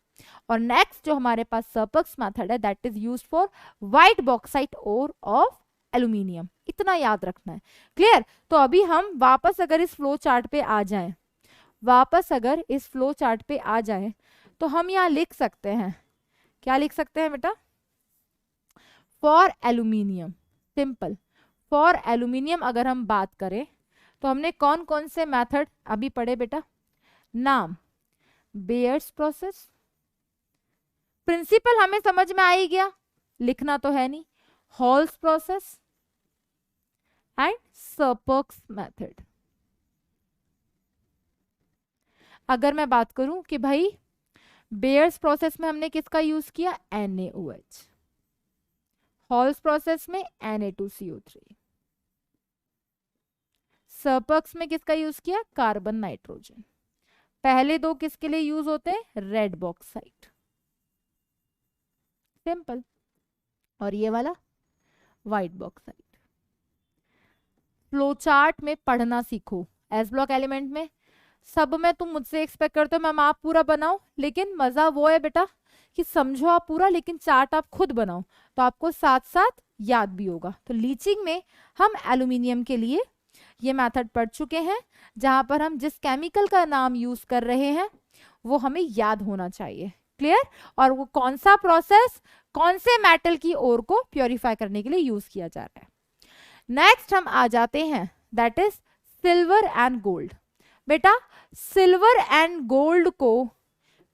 और नेक्स्ट जो हमारे पास सरपेक्स मेथड है, that is used for white bauxite ore of aluminium. इतना याद रखना है। क्लियर? तो अभी हम वापस अगर इस फ्लो चार्ट पे आ जाएं, तो हम यहाँ लिख सकते हैं, क्या लिख सकते हैं बेटा? For aluminium, simple. For aluminium अगर हम बात करें तो हमने कौन कौन से मेथड अभी पढ़े बेटा? नाम, बेयर्स प्रोसेस, प्रिंसिपल हमें समझ में आ ही गया, लिखना तो है नहीं, हॉल्स प्रोसेस एंड सरपेक्स मेथड। अगर मैं बात करूं कि भाई बेयर्स प्रोसेस में हमने किसका यूज किया? NaOH, हॉल्स प्रोसेस में Na2CO3, सरपेक्स में किसका यूज किया? Carbon nitrogen. पहले 2 किसके लिए यूज होते हैं? Red bauxite, simple. और ये वाला व्हाइट बॉक्साइट। फ्लो चार्ट में पढ़ना सीखो। एस ब्लॉक एलिमेंट में सब में तुम मुझसे एक्सपेक्ट करते हो मैम आप पूरा बनाओ, लेकिन मजा वो है बेटा कि समझो आप पूरा, लेकिन चार्ट आप खुद बनाओ, तो आपको साथ साथ याद भी होगा। तो लीचिंग में हम एल्यूमिनियम के लिए ये मेथड पढ़ चुके हैं, जहां पर हम जिस केमिकल का नाम यूज कर रहे हैं वो हमें याद होना चाहिए। क्लियर? और वो कौन सा प्रोसेस कौन से मेटल की ओर को प्योरीफाई करने के लिए यूज किया जा रहा है। नेक्स्ट हम आ जाते हैं, that is silver and gold. बेटा सिल्वर एंड गोल्ड को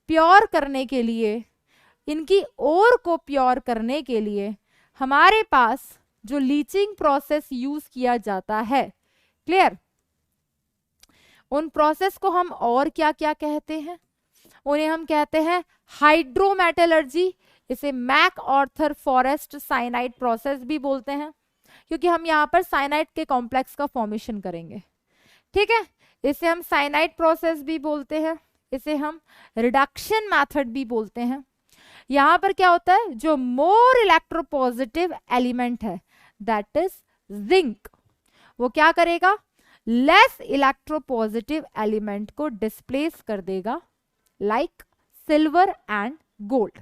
प्योर करने के लिए, इनकी ओर को प्योर करने के लिए हमारे पास जो लीचिंग प्रोसेस यूज किया जाता है, क्लियर, उन प्रोसेस को हम और क्या क्या कहते हैं? उन्हें हम कहते हैं हाइड्रोमेटलर्जी, इसे MacArthur Forrest cyanide process भी बोलते हैं, क्योंकि हम यहाँ पर साइनाइड के कॉम्प्लेक्स का फॉर्मेशन करेंगे। ठीक है, इसे हम साइनाइड प्रोसेस भी बोलते हैं, इसे हम रिडक्शन मेथड भी बोलते हैं। यहां पर क्या होता है, जो मोर इलेक्ट्रोपॉजिटिव एलिमेंट है दैट इज जिंक, वो क्या करेगा, लेस इलेक्ट्रोपॉजिटिव एलिमेंट को डिस्प्लेस कर देगा, लाइक सिल्वर एंड गोल्ड।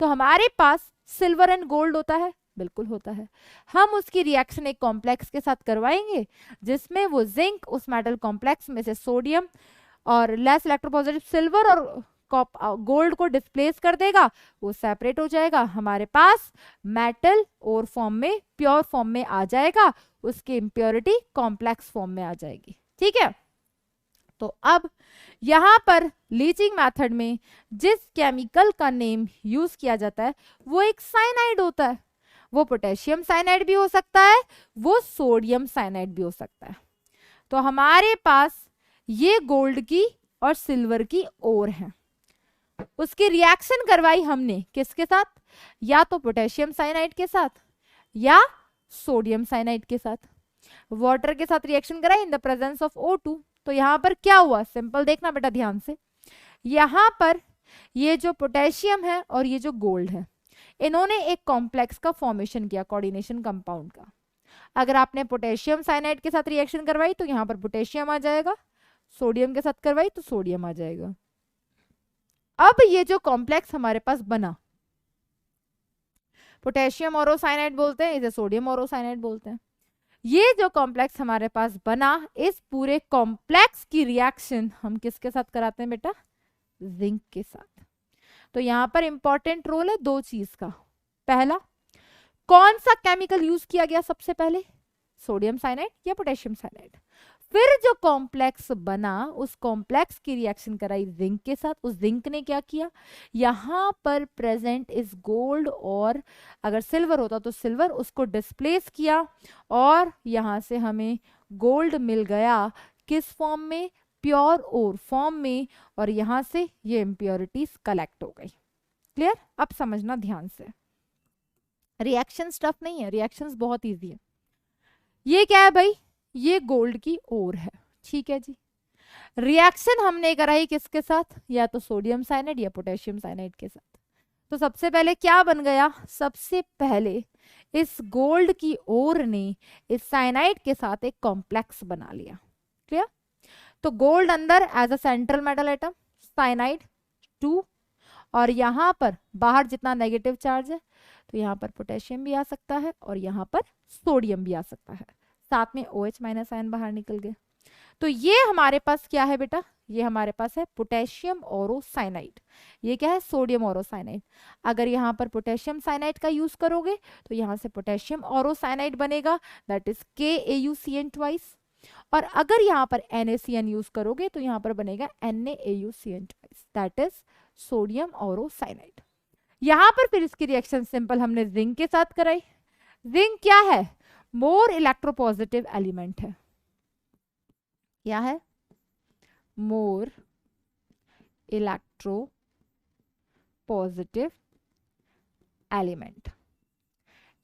तो हमारे पास सिल्वर एंड गोल्ड होता है, बिल्कुल होता है। हम उसकी रिएक्शन एक कॉम्प्लेक्स के साथ करवाएंगे जिसमें वो जिंक उस मेटल कॉम्प्लेक्स में से सोडियम और लेस इलेक्ट्रोपॉजिटिव सिल्वर और गोल्ड को डिस्प्लेस कर देगा, वो सेपरेट हो जाएगा, हमारे पास मेटल और फॉर्म में, प्योर फॉर्म में आ जाएगा, उसकी इम्प्योरिटी कॉम्प्लेक्स फॉर्म में आ जाएगी। ठीक है, तो अब यहां पर लीचिंग मेथड में जिस केमिकल का नेम यूज किया जाता है वो एक साइनाइड होता है। वो पोटेशियम साइनाइड भी हो सकता है, वो सोडियम साइनाइड भी हो सकता है। तो हमारे पास ये गोल्ड की और सिल्वर की ओर है, उसकी रिएक्शन करवाई हमने किसके साथ, या तो पोटेशियम साइनाइड के साथ या सोडियम साइनाइड के साथ। वाटर के साथ रिएक्शन कराई in the presence of O2। तो यहां पर क्या हुआ, सिंपल देखना बेटा ध्यान से, यहां पर ये जो पोटेशियम है और ये जो गोल्ड है, इन्होंने एक कॉम्प्लेक्स का फॉर्मेशन किया, कोऑर्डिनेशन कंपाउंड का। अगर आपने पोटेशियम साइनाइड के साथ रिएक्शन करवाई तो यहां पर पोटेशियम आ जाएगा, सोडियम के साथ करवाई तो सोडियम आ जाएगा। अब ये जो कॉम्प्लेक्स हमारे पास बना, पोटेशियम ओरोसाइनाइड बोलते हैं, इसे सोडियम ओरोसाइनाइड बोलते हैं। ये जो कॉम्प्लेक्स हमारे पास बना, इस पूरे कॉम्प्लेक्स की रिएक्शन हम किसके साथ कराते हैं बेटा, जिंक के साथ। तो यहां पर इंपॉर्टेंट रोल है दो चीज का। पहला, कौन सा केमिकल यूज किया गया सबसे पहले, सोडियम साइनाइड या पोटेशियम साइनाइड। फिर जो कॉम्प्लेक्स बना, उस कॉम्प्लेक्स की रिएक्शन कराई जिंक के साथ। उस जिंक ने क्या किया, यहां पर प्रेजेंट इज गोल्ड, और अगर सिल्वर होता तो सिल्वर, उसको डिस्प्लेस किया और यहां से हमें गोल्ड मिल गया किस फॉर्म में, प्योर और फॉर्म में, और यहां से ये इम्प्योरिटीज कलेक्ट हो गई। क्लियर, अब समझना ध्यान से, रिएक्शन टफ नहीं है, रिएक्शंस बहुत इजी है। ये क्या है भाई, ये गोल्ड की ओर है, ठीक है जी। रिएक्शन हमने कराई किसके साथ, या तो सोडियम साइनाइड या पोटेशियम साइनाइड के साथ। तो सबसे पहले क्या बन गया, सबसे पहले इस गोल्ड की ओर ने इस साइनाइड के साथ एक कॉम्प्लेक्स बना लिया। क्लियर, तो गोल्ड अंदर as a central metal atom, cyanide 2, और यहां पर बाहर जितना नेगेटिव चार्ज है, तो यहां पर पोटेशियम भी आ सकता है और यहां पर सोडियम भी आ सकता है, साथ में OH माइनस आयन बाहर निकल गए। तो ये हमारे पास क्या है बेटा, ये हमारे पास है पोटेशियम ओरोसाइनाइड, ये क्या है, सोडियम ओरोसाइनाइड। अगर यहाँ पर पोटेशियम साइनाइड का यूज करोगे तो यहाँ से पोटेशियम ओरोसाइनाइड बनेगा, दैट इज KAuCN ट्वाइस। और अगर यहाँ पर NaCN यूज करोगे तो यहाँ पर बनेगा NaAuCN twice, that is sodium aurocyanide. यहाँ पर फिर इसकी रिएक्शन सिंपल हमने जिंक के साथ कराई। जिंक क्या है, मोर इलेक्ट्रोपॉजिटिव एलिमेंट है। क्या है, मोर इलेक्ट्रो पॉजिटिव एलिमेंट।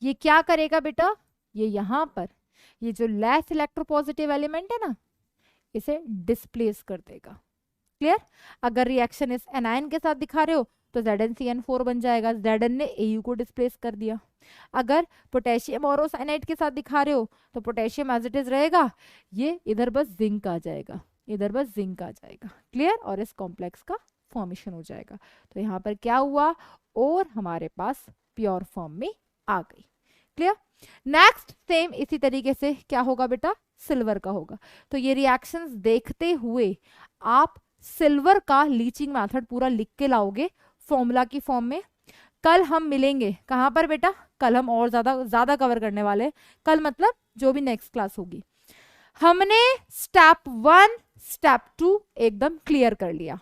ये क्या करेगा बेटा, ये यहां पर ये जो लेस इलेक्ट्रोपॉजिटिव एलिमेंट है ना, इसे डिस्प्लेस कर देगा। क्लियर, अगर रिएक्शन इस एनायन के साथ दिखा रहे हो तो ZnCN4 बन जाएगा, Zn ने Au को डिस्प्लेस कर दिया। अगर पोटेशियम ओरोसाइनाइड के साथ दिखा रहे हो तो पोटेशियम एज इट इज रहेगा, ये इधर बस जिंक आ जाएगा, इधर बस जिंक आ जाएगा। क्लियर, और इस कॉम्प्लेक्स का फॉर्मेशन हो जाएगा। तो यहाँ पर क्या हुआ, और हमारे पास प्योर फॉर्म में आ गई। क्लियर, नेक्स्ट सेम इसी तरीके से क्या होगा बेटा, सिल्वर का होगा। तो ये रिएक्शंस देखते हुए आप सिल्वर का लीचिंग मेथड पूरा लिख के लाओगे फॉर्मूला की फॉर्म में। कल हम मिलेंगे कहां पर बेटा, कल हम और ज्यादा कवर करने वाले हैं। कल मतलब जो भी नेक्स्ट क्लास होगी। हमने स्टेप 1 स्टेप 2 एकदम क्लियर कर लिया,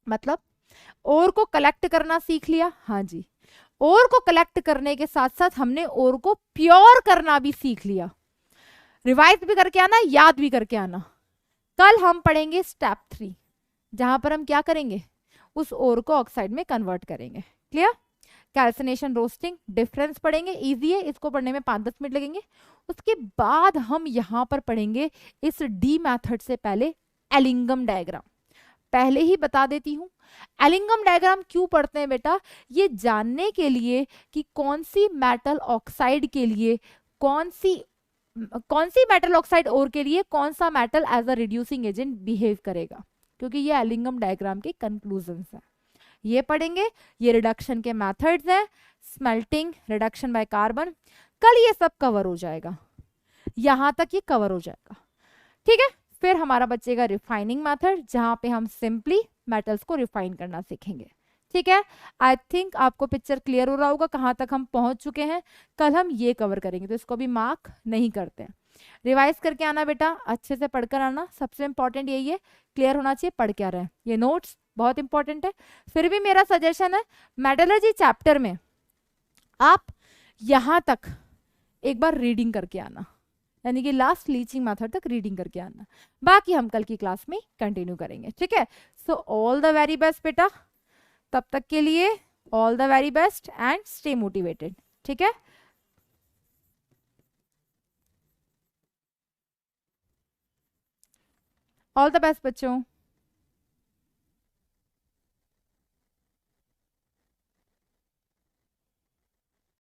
मतलब और को कलेक्ट करना सीख लिया। हाँ जी, और को कलेक्ट करने के साथ साथ हमने और को प्योर करना भी सीख लिया। रिवाइज भी करके आना, याद भी करके आना। कल हम पढ़ेंगे स्टेप 3, जहां पर हम क्या करेंगे, उस ओर को ऑक्साइड में कन्वर्ट करेंगे। क्लियर, कैल्सिनेशन रोस्टिंग डिफरेंस पढ़ेंगे, इजी है, इसको पढ़ने में 5-10 मिनट लगेंगे। उसके बाद हम यहां पर पढ़ेंगे इस डी मेथड से पहले एलिंगम डायग्राम। पहले ही बता देती हूँ। एलिंगम डायग्राम क्यों पढ़ते हैं बेटा? ये जानने के लिए कि कौन सी मेटल ऑक्साइड के लिए कौन सी मेटल ऑक्साइड ओर के लिए कौन सा metal as a reducing agent behave करेगा, क्योंकि ये एलिंगम डायग्राम के कंक्लूजन्स हैं। ये पढ़ेंगे, ये रिडक्शन के मेथड्स हैं, स्मेल्टिंग, रिडक्शन बाय कार्बन। कल ये सब कवर हो जाएगा, यहां तक ये कवर हो जाएगा, ठीक है। फिर हमारा बचेगा रिफाइनिंग मेथड, जहां पे हम सिंपली मेटल्स को रिफाइन करना सीखेंगे, ठीक है। आई थिंक आपको पिक्चर क्लियर हो रहा होगा कहां तक हम पहुंच चुके हैं। कल हम ये कवर करेंगे, तो इसको भी मार्क नहीं करते हैं। रिवाइज करके आना बेटा, अच्छे से पढ़कर आना, सबसे इंपॉर्टेंट यही है, क्लियर होना चाहिए पढ़ क्या रहे हैं। ये नोट्स बहुत इंपॉर्टेंट है। फिर भी मेरा सजेशन है, मेटलर्जी चैप्टर में आप यहां तक एक बार रीडिंग करके आना, यानी कि लास्ट लीचिंग मेथड तक रीडिंग करके आना। बाकी हम कल की क्लास में कंटिन्यू करेंगे, ठीक है। So all the very best बेटा, तब तक के लिए all the very best and stay motivated, ठीक है। ऑल द बेस्ट बच्चों।